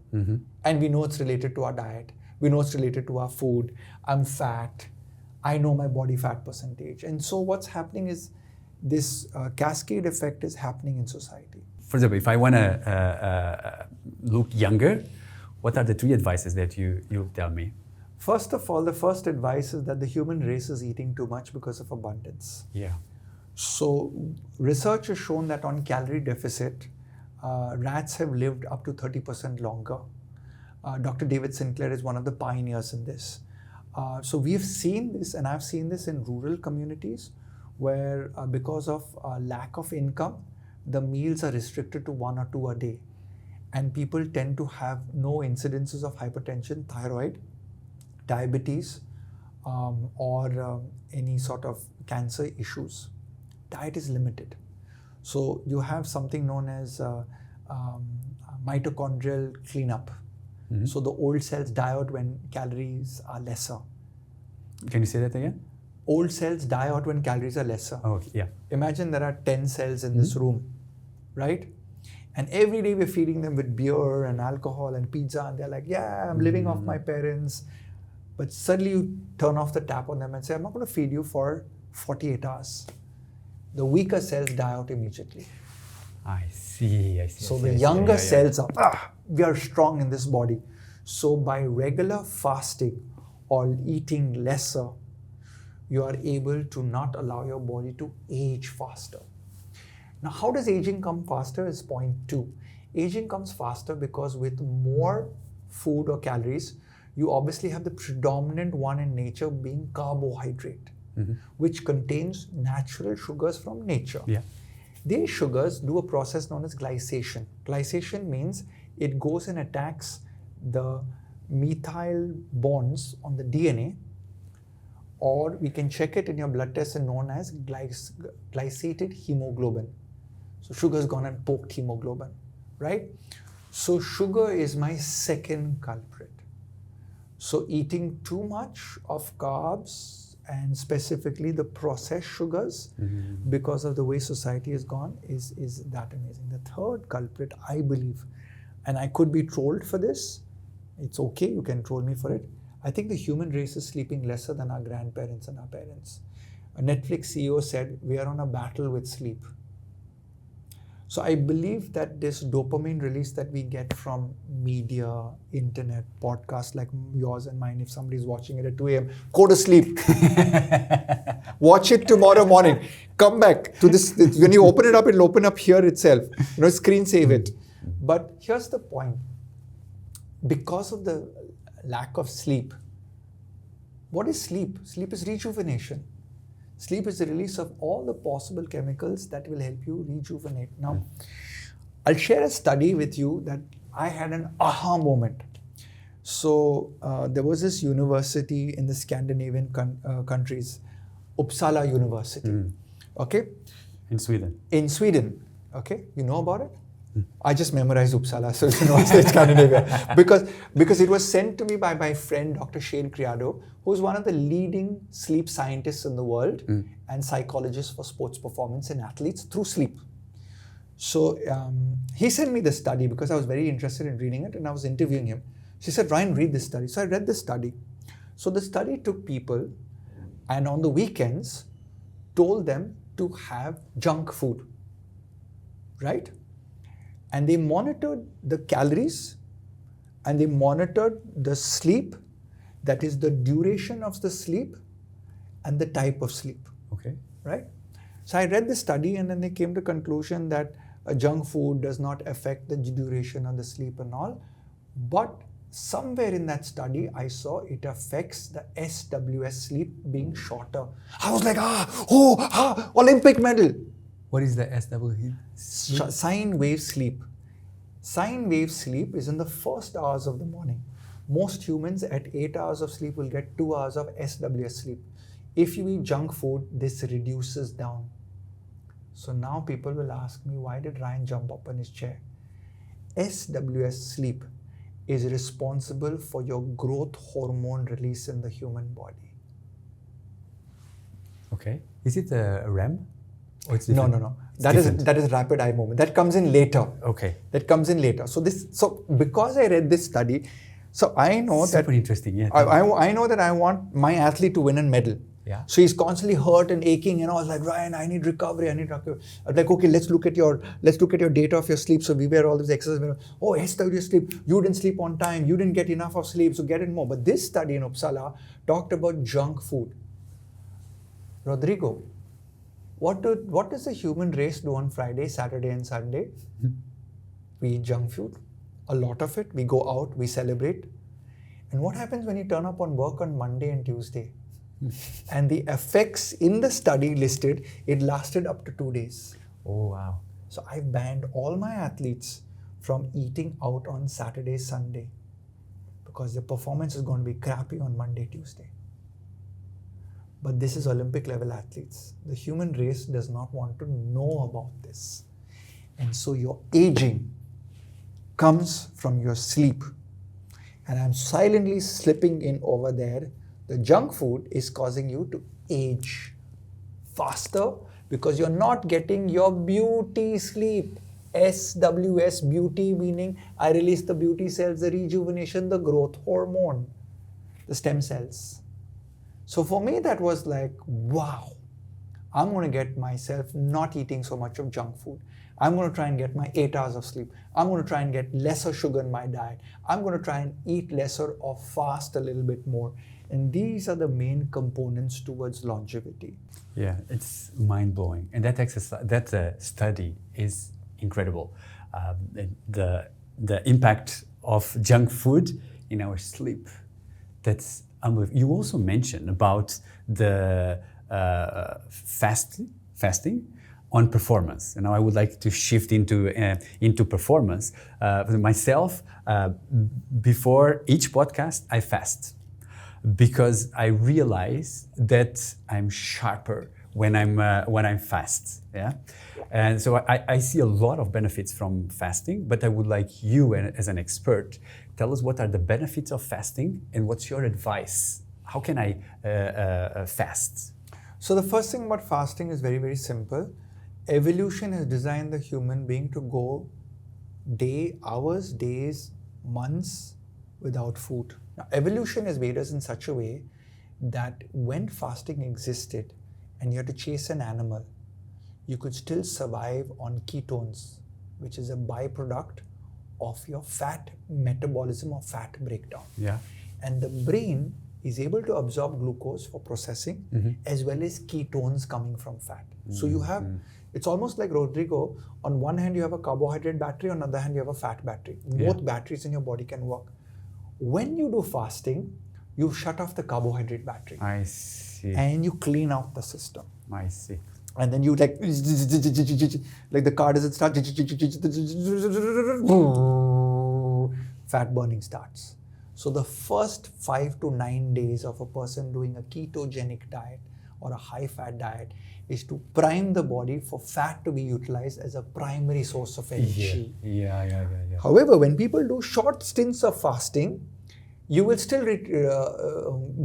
And we know it's related to our diet. We know it's related to our food. I'm fat. I know my body fat percentage. And so what's happening is this cascade effect is happening in society. For example, if I want to look younger, what are the 3 advices that you'll tell me? First of all, the first advice is that the human race is eating too much because of abundance. Yeah. So research has shown that on calorie deficit, rats have lived up to 30% longer. Dr. David Sinclair is one of the pioneers in this. So we've seen this, and I've seen this in rural communities where because of lack of income, the meals are restricted to 1 or 2 a day. And people tend to have no incidences of hypertension, thyroid, diabetes, or any sort of cancer issues. Diet is limited. So you have something known as mitochondrial cleanup. So the old cells die out when calories are lesser. Can you say that again? Old cells die out when calories are lesser. Oh, okay. Yeah. Imagine there are 10 cells in this room, right? And every day we're feeding them with beer and alcohol and pizza, and they're like, yeah, I'm living off my parents. But suddenly you turn off the tap on them and say, I'm not going to feed you for 48 hours. The weaker cells die out immediately. I see. So the younger cells are, we are strong in this body. So by regular fasting or eating lesser, you are able to not allow your body to age faster. Now, how does aging come faster is point 2. Aging comes faster because with more food or calories, you obviously have the predominant one in nature being carbohydrate, which contains natural sugars from nature. Yeah. These sugars do a process known as glycation. Glycation means it goes and attacks the methyl bonds on the DNA, or we can check it in your blood test and known as glycated hemoglobin. So sugar's gone and poked hemoglobin, right? So sugar is my second culprit. So eating too much of carbs and specifically the processed sugars because of the way society has gone is that amazing. The third culprit, I believe, and I could be trolled for this, it's okay, you can troll me for it. I think the human race is sleeping lesser than our grandparents and our parents. A Netflix CEO said, we are on a battle with sleep. So I believe that this dopamine release that we get from media, internet, podcasts like yours and mine, if somebody's watching it at 2 a.m., go to sleep. Watch it tomorrow morning. Come back to this. When you open it up, it'll open up here itself. Screen save it. But here's the point. Because of the lack of sleep, what is sleep? Sleep is rejuvenation. Sleep is the release of all the possible chemicals that will help you rejuvenate. Now, I'll share a study with you that I had an aha moment. So there was this university in the Scandinavian countries, Uppsala University, okay? In Sweden. In Sweden, okay? You know about it? I just memorized Uppsala, so you know it's Scandinavia. Because it was sent to me by my friend, Dr. Shane Criado, who's one of the leading sleep scientists in the world and psychologist for sports performance and athletes through sleep. So he sent me the study because I was very interested in reading it and I was interviewing him. She said, Ryan, read this study. So I read the study. So the study took people and on the weekends told them to have junk food, right? And they monitored the calories and they monitored the sleep, that is the duration of the sleep and the type of sleep. Okay. Right? So I read the study and then they came to the conclusion that junk food does not affect the duration of the sleep and all. But somewhere in that study, I saw it affects the SWS sleep being shorter. I was like, Olympic medal. What is the SWS? Sine wave sleep. Sine wave sleep is in the first hours of the morning. Most humans at 8 hours of sleep will get 2 hours of SWS sleep. If you eat junk food, this reduces down. So now people will ask me, why did Ryan jump up on his chair? SWS, sleep, is responsible for your growth hormone release in the human body. Okay. Is it a REM? Or it's No. different? That is rapid eye movement. That comes in later. Okay. That comes in later. So because I read this study, so I know Super interesting. Yeah. I know that I want my athlete to win a medal. Yeah. So he's constantly hurt and aching, and I was like, Ryan, I need recovery. I was like, okay, let's look at your data of your sleep. So we were all these exercises. Oh, SWS sleep. You didn't sleep on time. You didn't get enough of sleep. So get it more. But this study in Uppsala talked about junk food. Rodrigo, what does the human race do on Friday, Saturday, and Sunday? We eat junk food, a lot of it. We go out, we celebrate. And what happens when you turn up on work on Monday and Tuesday? And the effects in the study listed, it lasted up to 2 days. Oh, wow. So I've banned all my athletes from eating out on Saturday, Sunday, because their performance is going to be crappy on Monday, Tuesday. But this is Olympic level athletes. The human race does not want to know about this. And so your aging comes from your sleep. And I'm silently slipping in over there. The junk food is causing you to age faster because you're not getting your beauty sleep. SWS, beauty, meaning I release the beauty cells, the rejuvenation, the growth hormone, the stem cells. So for me, that was like, wow, I'm going to get myself not eating so much of junk food. I'm going to try and get my 8 hours of sleep. I'm going to try and get lesser sugar in my diet. I'm going to try and eat lesser or fast a little bit more. And these are the main components towards longevity. Yeah, it's mind-blowing. And that exercise, that study is incredible. The impact of junk food in our sleep, that's unbelievable. You also mentioned about the fasting on performance. And now I would like to shift into performance. Myself, before each podcast, I fast because I realize that I'm sharper when I'm fast. Yeah, and so I see a lot of benefits from fasting. But I would like you, as an expert, tell us what are the benefits of fasting and what's your advice? How can I fast? So the first thing about fasting is very, very simple. Evolution has designed the human being to go hours, days, months without food. Now, evolution has made us in such a way that when fasting existed and you had to chase an animal, you could still survive on ketones, which is a byproduct of your fat metabolism or fat breakdown. Yeah. And the brain is able to absorb glucose for processing as well as ketones coming from fat. So you have, it's almost like, Rodrigo, on one hand you have a carbohydrate battery, on the other hand you have a fat battery. Both batteries in your body can work. When you do fasting, you shut off the carbohydrate battery. I see. And you clean out the system. I see. And then you like the car doesn't start, fat burning starts. So the first 5 to 9 days of a person doing a ketogenic diet or a high fat diet is to prime the body for fat to be utilized as a primary source of energy. Yeah. However, when people do short stints of fasting, you will still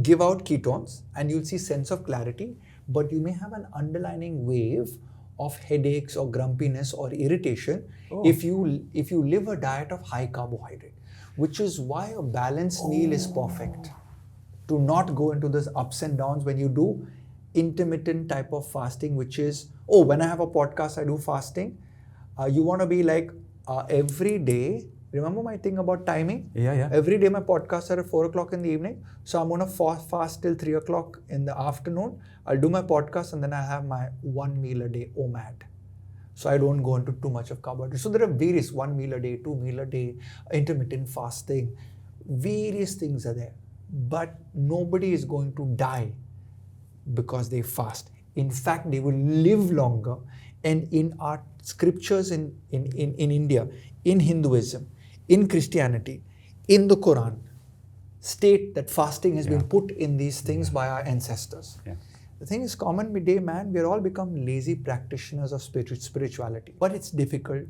give out ketones and you'll see sense of clarity, but you may have an underlying wave of headaches or grumpiness or irritation if you live a diet of high carbohydrate, which is why a balanced meal is perfect. To not go into those ups and downs when you do intermittent type of fasting, which is, when I have a podcast, I do fasting. You want to be like every day. Remember my thing about timing? Yeah. Every day my podcasts are at 4 o'clock in the evening. So I'm going to fast till 3 o'clock in the afternoon. I'll do my podcast and then I have my 1 meal a day, OMAD. So I don't go into too much of carbohydrates. So there are various 1 meal a day, 2 meal a day, intermittent fasting. Various things are there. But nobody is going to die because they fast. In fact, they will live longer. And in our scriptures in India, in Hinduism, in Christianity, in the Quran, state that fasting has been put in these things by our ancestors. Yeah. The thing is, common day man, we're all become lazy practitioners of spirituality. But it's difficult.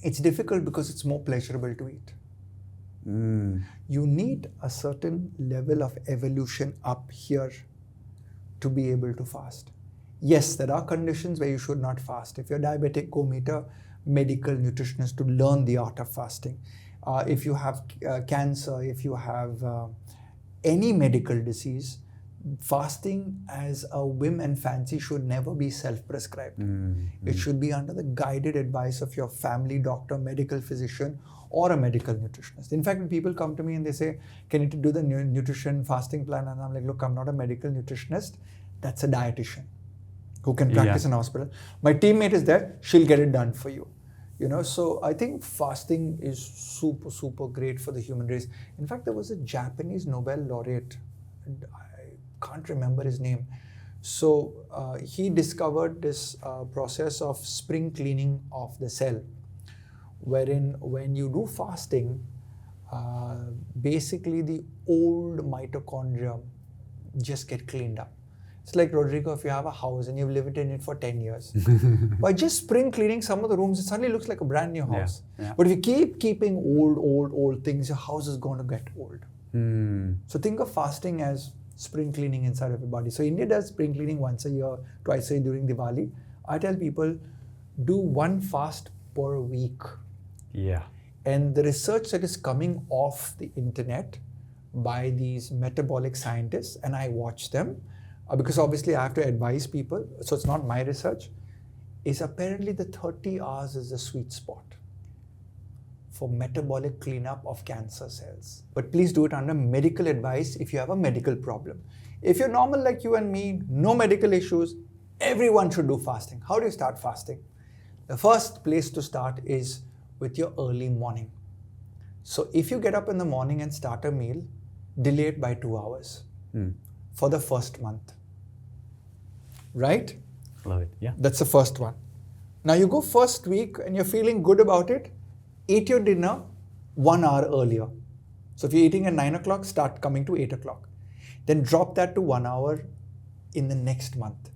It's difficult because it's more pleasurable to eat. You need a certain level of evolution up here to be able to fast. Yes, there are conditions where you should not fast. If you're diabetic, go meet a medical nutritionist to learn the art of fasting. If you have cancer, if you have any medical disease, fasting as a whim and fancy should never be self-prescribed. It should be under the guided advice of your family doctor, medical physician, or a medical nutritionist. In fact, when people come to me and they say, can you do the nutrition fasting plan? And I'm like, look, I'm not a medical nutritionist. That's a dietitian who can practice in hospital. My teammate is there. She'll get it done for you. So I think fasting is super, super great for the human race. In fact, there was a Japanese Nobel laureate. I can't remember his name. So he discovered this process of spring cleaning of the cell, wherein when you do fasting, basically the old mitochondria just get cleaned up. It's like, Rodrigo, if you have a house and you've lived in it for 10 years, by just spring cleaning some of the rooms, it suddenly looks like a brand new house. But if you keep keeping old things, your house is going to get old. So think of fasting as spring cleaning inside of your body. So India does spring cleaning once a year, twice a year during Diwali. I tell people, do one fast per week. And the research that is coming off the internet by these metabolic scientists, and I watch them, because obviously I have to advise people, so it's not my research, is apparently the 30 hours is the sweet spot for metabolic cleanup of cancer cells. But please do it under medical advice if you have a medical problem. If you're normal like you and me, no medical issues, everyone should do fasting. How do you start fasting? The first place to start is with your early morning. So if you get up in the morning and start a meal, delay it by 2 hours for the first month. Right? Love it, yeah. That's the first one. Now you go first week and you're feeling good about it, eat your dinner 1 hour earlier. So if you're eating at 9 o'clock, start coming to 8 o'clock. Then drop that to 1 hour in the next month.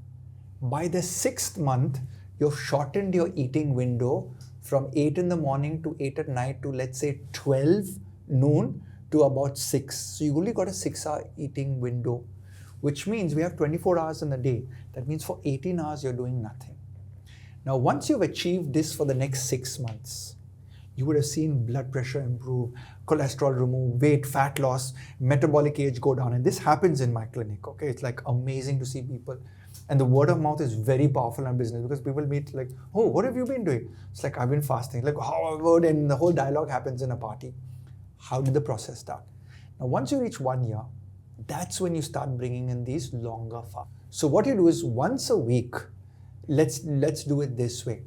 By the 6th month, you've shortened your eating window from 8 in the morning to 8 at night to, let's say, 12 noon to about 6. So you only got a 6-hour eating window, which means we have 24 hours in a day. That means for 18 hours, you're doing nothing. Now, once you've achieved this for the next 6 months, you would have seen blood pressure improve, cholesterol remove, weight, fat loss, metabolic age go down. And this happens in my clinic, okay? It's like amazing to see people. And the word of mouth is very powerful in our business because people meet like, oh, what have you been doing? It's like, I've been fasting. Like, how? And the whole dialogue happens in a party. How did the process start? Now, once you reach 1 year, that's when you start bringing in these longer fasts. So what you do is once a week, let's do it this way.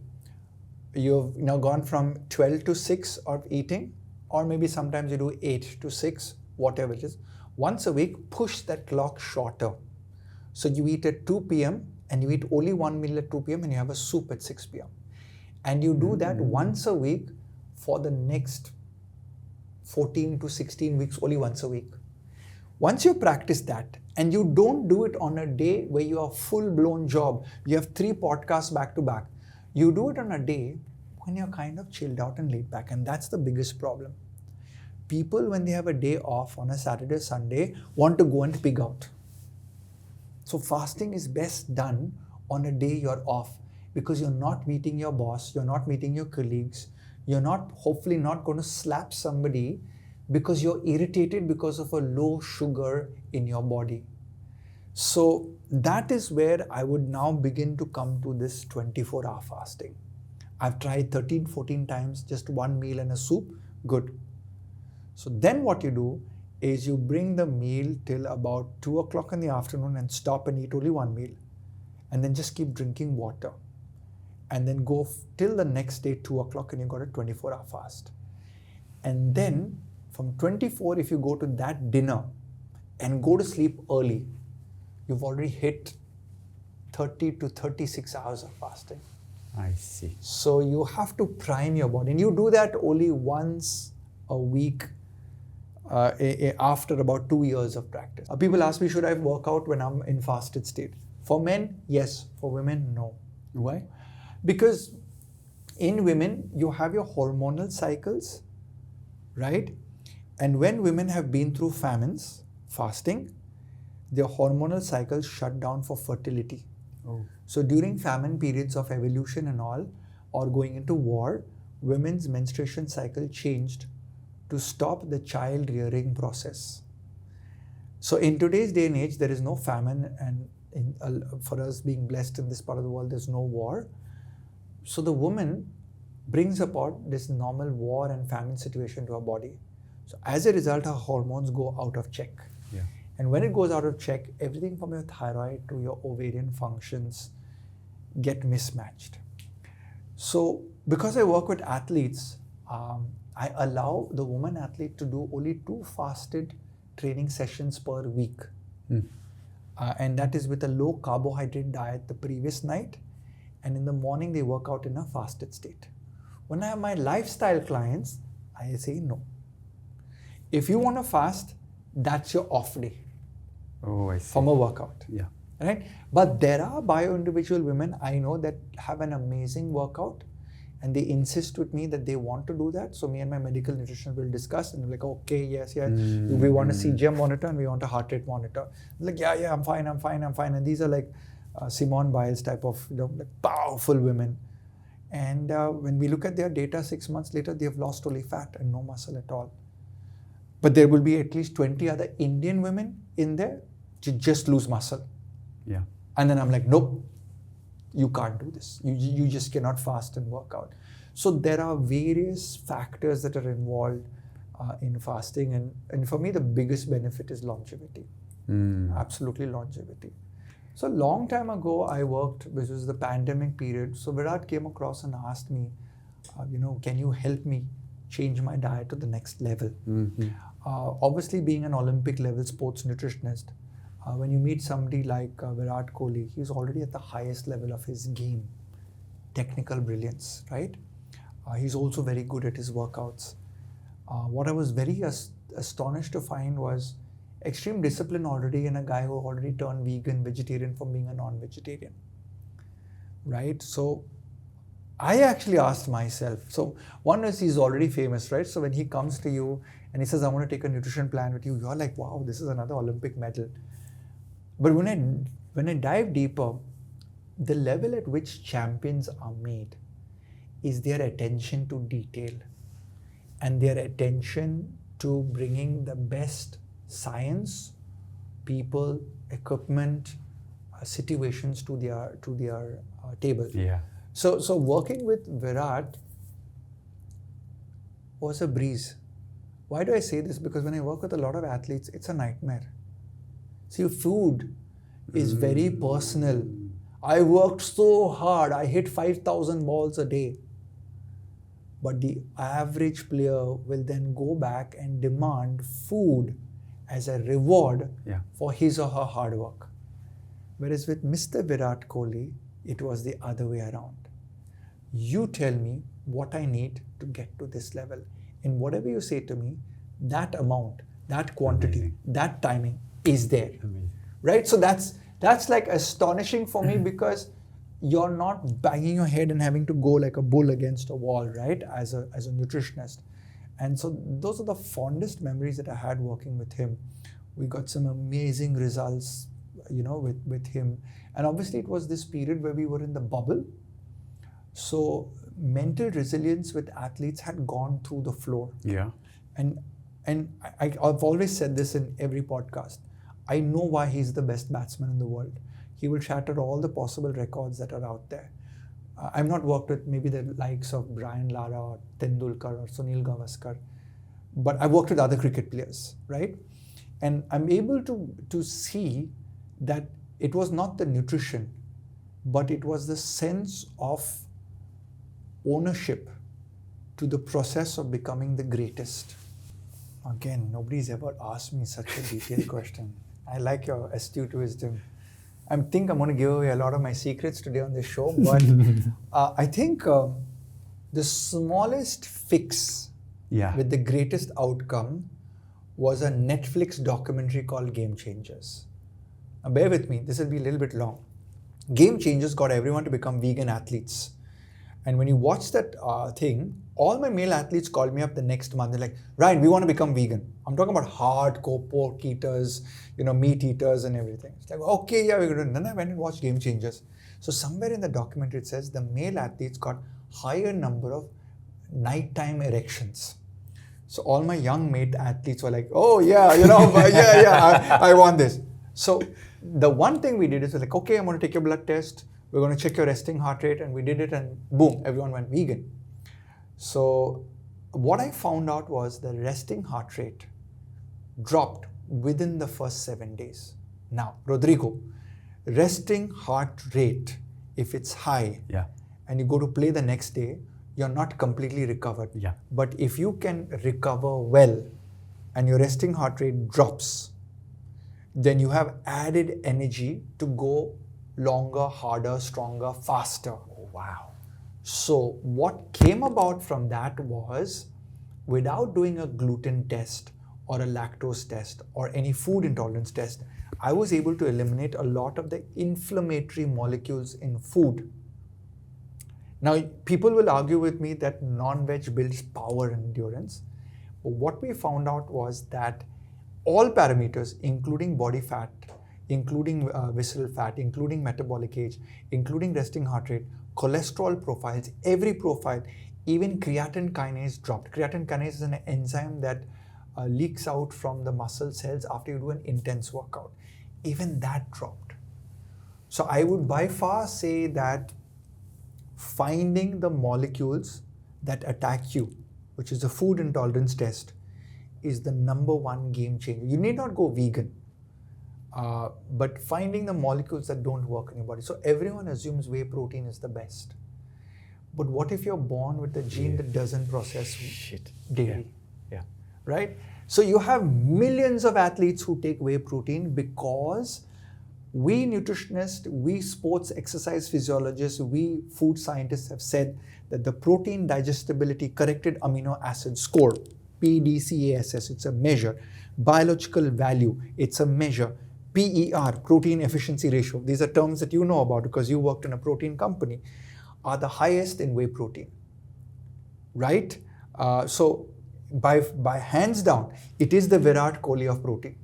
You've now gone from 12 to 6 of eating, or maybe sometimes you do 8 to 6, whatever it is. Once a week, push that clock shorter. So you eat at 2 p.m. and you eat only one meal at 2 p.m. and you have a soup at 6 p.m. And you do that once a week for the next 14 to 16 weeks, only once a week. Once you practice that, and you don't do it on a day where you have full-blown job, you have 3 podcasts back to back, you do it on a day when you're kind of chilled out and laid back, and that's the biggest problem. People, when they have a day off on a Saturday, Sunday, want to go and pig out. So fasting is best done on a day you're off because you're not meeting your boss, you're not meeting your colleagues, you're not, hopefully not going to slap somebody because you're irritated because of a low sugar in your body. So that is where I would now begin to come to this 24-hour fasting. I've tried 13, 14 times, just one meal and a soup, good. So then what you do is you bring the meal till about 2 o'clock in the afternoon and stop and eat only one meal. And then just keep drinking water. And then go till the next day, 2 o'clock, and you got a 24-hour fast. And then from 24, if you go to that dinner and go to sleep early, you've already hit 30 to 36 hours of fasting. I see. So you have to prime your body. And you do that only once a week after about 2 years of practice. People ask me, should I work out when I'm in fasted state? For men, yes. For women, no. Why? Because in women, you have your hormonal cycles, right? And when women have been through famines, fasting, their hormonal cycles shut down for fertility. Oh. So during famine periods of evolution and all, or going into war, women's menstruation cycle changed to stop the child rearing process. So in today's day and age, there is no famine, and for us being blessed in this part of the world, there's no war. So the woman brings about this normal war and famine situation to her body. So as a result, her hormones go out of check. Yeah. And when it goes out of check, everything from your thyroid to your ovarian functions get mismatched. So because I work with athletes, I allow the woman athlete to do only 2 fasted training sessions per week. And that is with a low carbohydrate diet the previous night. And in the morning, they work out in a fasted state. When I have my lifestyle clients, I say no. If you want to fast, that's your off day. Oh, I see. From a workout. Yeah. Right? But there are bio-individual women I know that have an amazing workout, and they insist with me that they want to do that. So me and my medical nutritionist will discuss, and they're like, okay, yes, we want a CGM monitor and we want a heart rate monitor. I'm like, yeah, I'm fine. And these are like Simone Biles type of, like powerful women. And when we look at their data 6 months later, they have lost only fat and no muscle at all. But there will be at least 20 other Indian women in there to just lose muscle. Yeah. And then I'm like, nope, you can't do this. You just cannot fast and work out. So there are various factors that are involved in fasting. And for me, the biggest benefit is longevity. Absolutely longevity. So a long time ago, I worked, which was the pandemic period. So Virat came across and asked me, can you help me change my diet to the next level? Obviously, being an Olympic level sports nutritionist, when you meet somebody like Virat Kohli, he's already at the highest level of his game, technical brilliance, right? He's also very good at his workouts. What I was very astonished to find was extreme discipline already in a guy who already turned vegan, vegetarian from being a non-vegetarian, right? So I actually asked myself, so one is he's already famous, right? So when he comes to you and he says, I want to take a nutrition plan with you, you're like, wow, this is another Olympic medal. But when I dive deeper, the level at which champions are made is their attention to detail and their attention to bringing the best science, people, equipment, situations to their table. Yeah. So working with Virat was a breeze. Why do I say this? Because when I work with a lot of athletes, it's a nightmare. See, food is very personal. I worked so hard. I hit 5,000 balls a day. But the average player will then go back and demand food as a reward for his or her hard work. Whereas with Mr. Virat Kohli, it was the other way around. You tell me what I need to get to this level. And whatever you say to me, that amount, that quantity, that timing is there. Right? So that's like astonishing for me because you're not banging your head and having to go like a bull against a wall, right? As a nutritionist. And so those are the fondest memories that I had working with him. We got some amazing results, with him. And obviously it was this period where we were in the bubble. So mental resilience with athletes had gone through the floor. Yeah. And I've always said this in every podcast. I know why he's the best batsman in the world. He will shatter all the possible records that are out there. I've not worked with maybe the likes of Brian Lara or Tendulkar or Sunil Gavaskar, but I've worked with other cricket players, right? And I'm able to see that it was not the nutrition, but it was the sense of ownership to the process of becoming the greatest. Again, nobody's ever asked me such a detailed question. I like your astute wisdom. I think I'm going to give away a lot of my secrets today on this show, but I think the smallest fix with the greatest outcome was a Netflix documentary called Game Changers. Now bear with me, this will be a little bit long. Game Changers got everyone to become vegan athletes. And when you watch that thing, all my male athletes called me up the next month. They're like, Ryan, we want to become vegan. I'm talking about hardcore pork eaters, meat eaters and everything. It's like, okay, yeah, we're going to. And then I went and watched Game Changers. So somewhere in the documentary, it says the male athletes got higher number of nighttime erections. So all my young mate athletes were like, oh yeah, I want this. So the one thing we did is we're like, okay, I'm going to take your blood test. We're going to check your resting heart rate, and we did it, and boom, everyone went vegan. So what I found out was the resting heart rate dropped within the first 7 days. Now, Rodrigo, resting heart rate, if it's high, and you go to play the next day, you're not completely recovered. Yeah. But if you can recover well and your resting heart rate drops, then you have added energy to go longer, harder, stronger, faster. Oh, wow. So what came about from that was, without doing a gluten test or a lactose test or any food intolerance test, I was able to eliminate a lot of the inflammatory molecules in food. Now, people will argue with me that non-veg builds power and endurance. But what we found out was that all parameters, including body fat, including visceral fat, including metabolic age, including resting heart rate, cholesterol profiles, every profile, even creatine kinase dropped. Creatine kinase is an enzyme that leaks out from the muscle cells after you do an intense workout. Even that dropped. So I would by far say that finding the molecules that attack you, which is a food intolerance test, is the #1 game changer. You need not go vegan, but finding the molecules that don't work in your body. So everyone assumes whey protein is the best. But what if you're born with a gene that doesn't process dairy? Yeah. Right? So you have millions of athletes who take whey protein because we nutritionists, we sports exercise physiologists, we food scientists have said that the protein digestibility corrected amino acid score, PDCASS, it's a measure. Biological value, it's a measure. PER, protein efficiency ratio, these are terms that you know about because you worked in a protein company, are the highest in whey protein, right? So by hands down, it is the Virat Kohli of protein.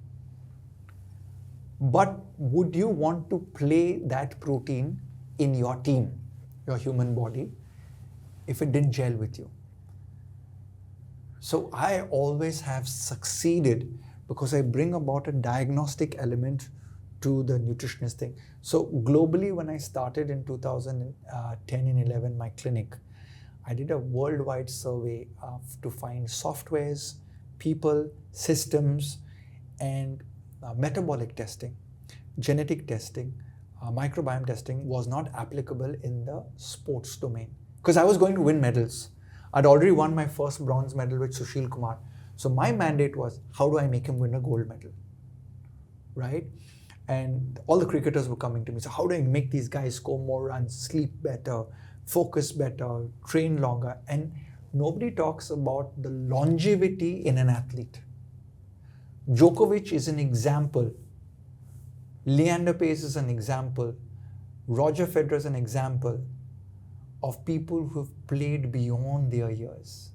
But would you want to play that protein in your team, your human body, if it didn't gel with you? So I always have succeeded because I bring about a diagnostic element to the nutritionist thing. So globally, when I started in 2010 and 11, my clinic, I did a worldwide survey to find softwares, people, systems, and metabolic testing, genetic testing, microbiome testing was not applicable in the sports domain because I was going to win medals. I'd already won my first bronze medal with Sushil Kumar. So my mandate was, how do I make him win a gold medal, right? And all the cricketers were coming to me. So how do I make these guys score more runs, sleep better, focus better, train longer? And nobody talks about the longevity in an athlete. Djokovic is an example. Leander Pace is an example. Roger Federer is an example of people who have played beyond their years.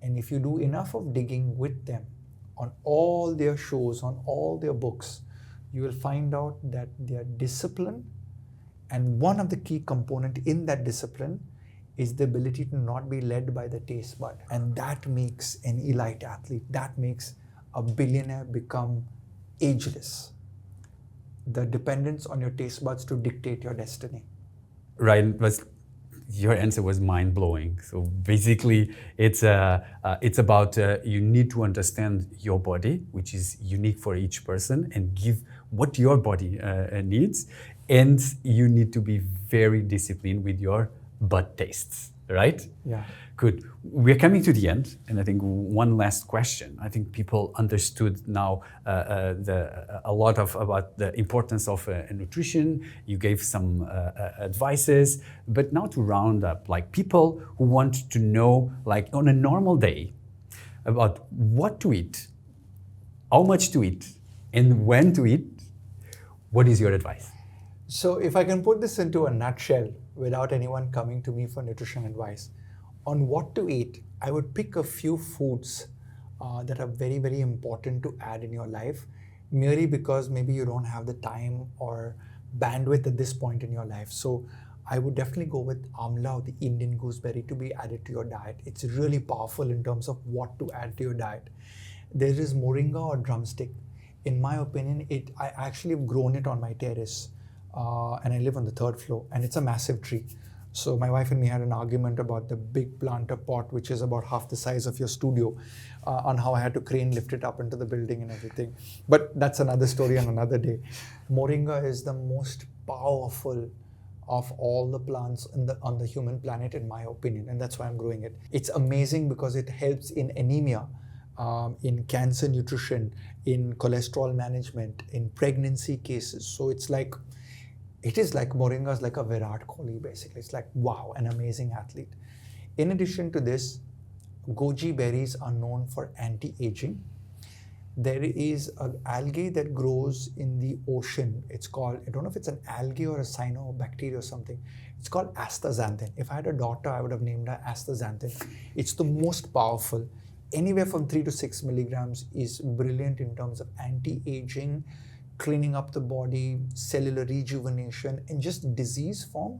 And if you do enough of digging with them on all their shows, on all their books, you will find out that their discipline, and one of the key components in that discipline is the ability to not be led by the taste bud. And that makes an elite athlete, that makes a billionaire become ageless. The dependence on your taste buds to dictate your destiny. Right, your answer was mind-blowing. So basically, it's about you need to understand your body, which is unique for each person, and give what your body needs. And you need to be very disciplined with your bud tastes, right? Yeah. Good. We're coming to the end, and I think one last question. I think people understood now a lot about the importance of nutrition. You gave some advices, but now to round up, like people who want to know, like on a normal day, about what to eat, how much to eat, and when to eat. What is your advice? So if I can put this into a nutshell without anyone coming to me for nutrition advice, on what to eat, I would pick a few foods that are very, very important to add in your life, merely because maybe you don't have the time or bandwidth at this point in your life. So I would definitely go with amla or the Indian gooseberry to be added to your diet. It's really powerful in terms of what to add to your diet. There is moringa or drumstick. In my opinion, I actually have grown it on my terrace, and I live on the third floor, and it's a massive tree. So my wife and me had an argument about the big planter pot, which is about half the size of your studio, on how I had to crane lift it up into the building and everything. But that's another story on another day. Moringa is the most powerful of all the plants on the human planet, in my opinion, and that's why I'm growing it. It's amazing because it helps in anemia, in cancer nutrition, in cholesterol management, in pregnancy cases. So it is like Moringa is like a Virat Kohli, basically. It's like, wow, an amazing athlete. In addition to this, goji berries are known for anti-aging. There is an algae that grows in the ocean. It's called, I don't know if it's an algae or a cyanobacteria or something. It's called astaxanthin. If I had a daughter, I would have named her astaxanthin. It's the most powerful. Anywhere from 3 to 6 milligrams is brilliant in terms of anti-aging, cleaning up the body, cellular rejuvenation, and just disease form.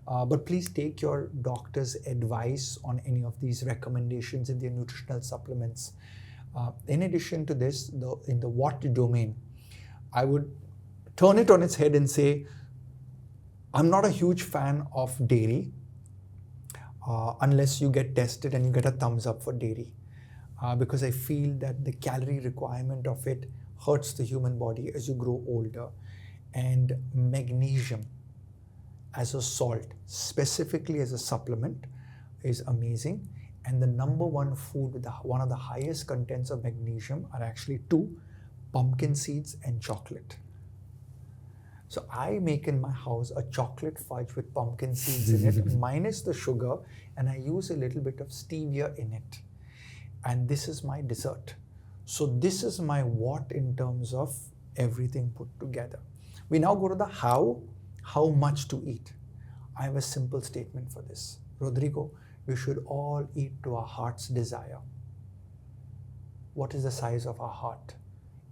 But please take your doctor's advice on any of these recommendations in their nutritional supplements. In addition to this, in the what domain, I would turn it on its head and say, I'm not a huge fan of dairy unless you get tested and you get a thumbs up for dairy. Because I feel that the calorie requirement of it hurts the human body as you grow older. And magnesium as a salt, specifically as a supplement, is amazing. And the number one food with one of the highest contents of magnesium are actually two: pumpkin seeds and chocolate. So I make in my house a chocolate fudge with pumpkin seeds in it, minus the sugar, and I use a little bit of stevia in it. And this is my dessert. So this is my what in terms of everything put together. We now go to the how much to eat. I have a simple statement for this. Rodrigo, we should all eat to our heart's desire. What is the size of our heart?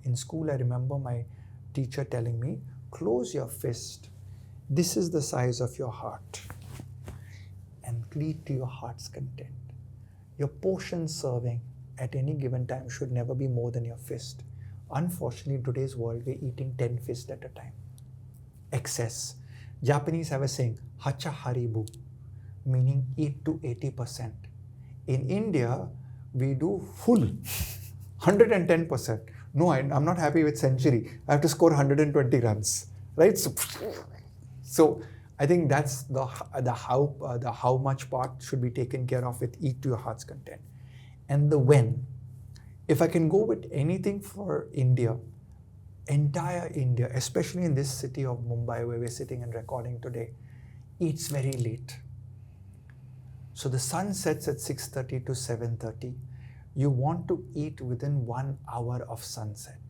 In school, I remember my teacher telling me, close your fist. This is the size of your heart. And eat to your heart's content. Your portion serving at any given time should never be more than your fist. Unfortunately, in today's world, we're eating 10 fists at a time. Excess. Japanese have a saying, hacha haribu, meaning eat to 80%. In India, we do full, 110%. No, I'm not happy with century. I have to score 120 runs, right? So I think that's the how much part should be taken care of with eat to your heart's content. And the when. If I can go with anything for India, entire India, especially in this city of Mumbai where we're sitting and recording today, eats very late. So the sun sets at 6:30 to 7:30. You want to eat within 1 hour of sunset.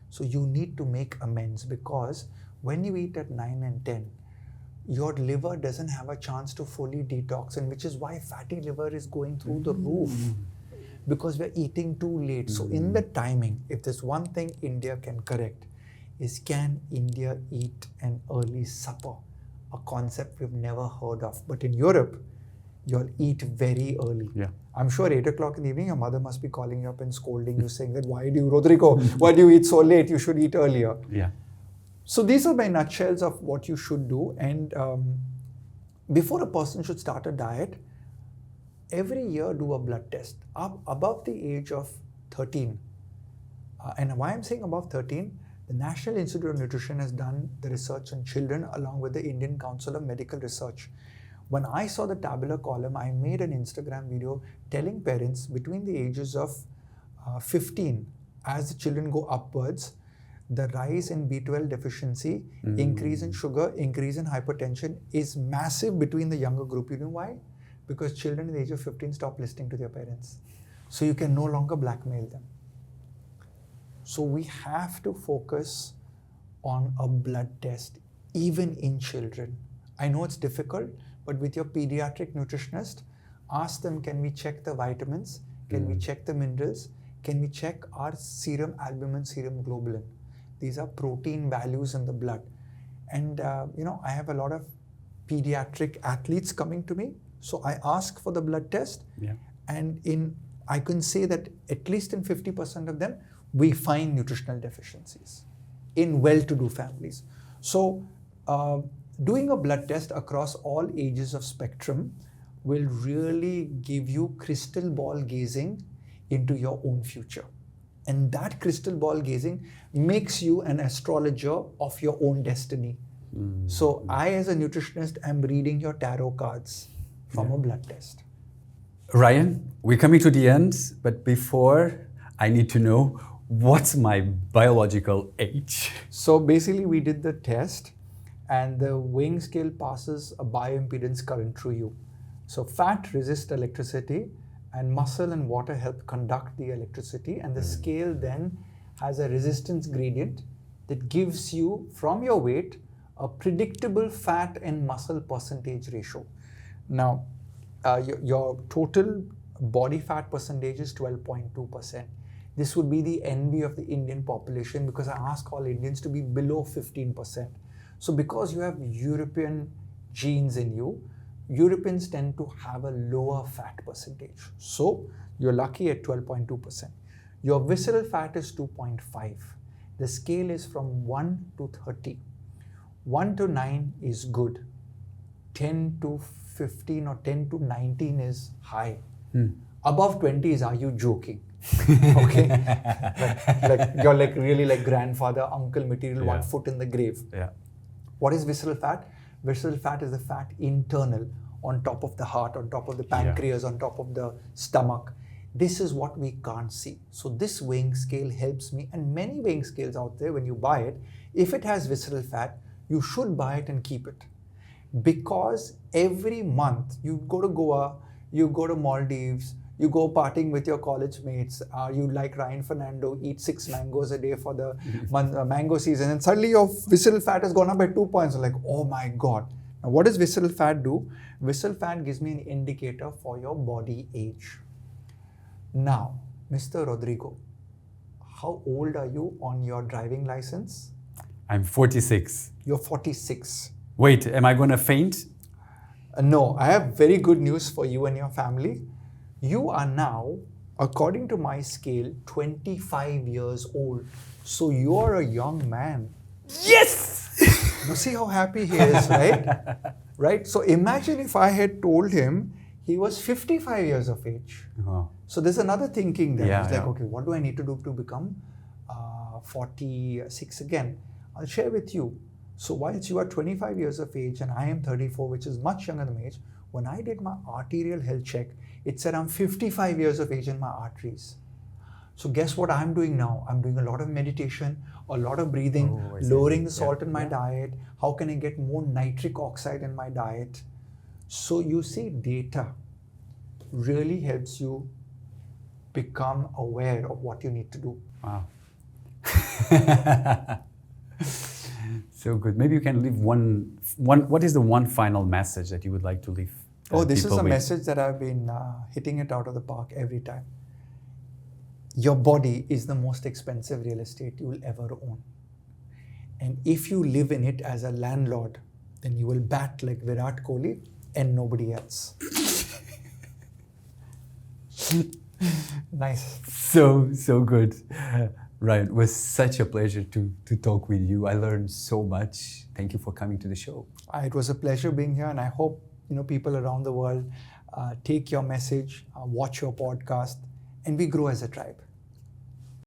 So you need to make amends, because when you eat at 9 and 10, your liver doesn't have a chance to fully detox, and which is why fatty liver is going through the roof, because we're eating too late. So in the timing, if there's one thing India can correct, is can India eat an early supper? A concept we've never heard of. But in Europe, you'll eat very early. Yeah. I'm sure 8 o'clock in the evening, your mother must be calling you up and scolding you, saying that, Rodrigo, why do you eat so late? You should eat earlier. Yeah. So these are my nutshells of what you should do. And before a person should start a diet, every year do a blood test above the age of 13. And why I'm saying above 13, the National Institute of Nutrition has done the research on children along with the Indian Council of Medical Research. When I saw the tabular column, I made an Instagram video telling parents between the ages of 15, as the children go upwards, the rise in B12 deficiency, increase in sugar, increase in hypertension is massive between the younger group. You know why? Because children at the age of 15 stop listening to their parents. So you can no longer blackmail them. So we have to focus on a blood test even in children. I know it's difficult, but with your pediatric nutritionist, ask them, can we check the vitamins? Can we check the minerals? Can we check our serum albumin, serum globulin? These are protein values in the blood. And, I have a lot of pediatric athletes coming to me. So I ask for the blood test. Yeah. And I can say that at least in 50% of them, we find nutritional deficiencies in well-to-do families. So doing a blood test across all ages of spectrum will really give you crystal ball gazing into your own future. And that crystal ball gazing makes you an astrologer of your own destiny. So I, as a nutritionist, am reading your tarot cards from a blood test. Ryan, we're coming to the end, but before, I need to know, what's my biological age? So basically we did the test and the weighing scale passes a bioimpedance current through you. So fat resists electricity and muscle and water help conduct the electricity, and the scale then has a resistance gradient that gives you, from your weight, a predictable fat and muscle percentage ratio. Now, your total body fat percentage is 12.2%. This would be the envy of the Indian population, because I ask all Indians to be below 15%. So because you have European genes in you, Europeans tend to have a lower fat percentage. So you're lucky at 12.2%. Your visceral fat is 2.5. The scale is from 1 to 30. 1 to 9 is good. 10 to 15 or 10 to 19 is high. Above 20 is, are you joking? Okay, like you're like really like grandfather, uncle material, 1 foot in the grave. Yeah. What is visceral fat? Visceral fat is the fat internal, on top of the heart, on top of the pancreas, on top of the stomach. This is what we can't see. So this weighing scale helps me, and many weighing scales out there, when you buy it, if it has visceral fat, you should buy it and keep it. Because every month you go to Goa, you go to Maldives, you go partying with your college mates, you like Ryan Fernando, eat 6 mangoes a day for the mango season, and suddenly your visceral fat has gone up by 2 points. Like, oh my God. Now, what does visceral fat do? Visceral fat gives me an indicator for your body age. Now, Mr. Rodrigo, how old are you on your driving license? I'm 46. You're 46. Wait, am I going to faint? No, I have very good news for you and your family. You are now, according to my scale, 25 years old. So you are a young man. Yes! You see how happy he is, right? Right? So imagine if I had told him he was 55 years of age. Oh. So there's another thinking there. Yeah, It's like, yeah. okay, what do I need to do to become 46 again? I'll share with you. So whilst you are 25 years of age and I am 34, which is much younger than my age, when I did my arterial health check, it said I'm 55 years of age in my arteries. So guess what I'm doing now? I'm doing a lot of meditation, a lot of breathing, lowering the salt in my diet. How can I get more nitric oxide in my diet? So you see, data really helps you become aware of what you need to do. Wow. So good. Maybe you can leave one. What is the one final message that you would like to leave? This is people a with? message that I've been hitting it out of the park every time. Your body is the most expensive real estate you will ever own. And if you live in it as a landlord, then you will bat like Virat Kohli and nobody else. Nice. So good. Ryan, it was such a pleasure to talk with you. I learned so much. Thank you for coming to the show. It was a pleasure being here, and I hope people around the world take your message, watch your podcast, and we grow as a tribe.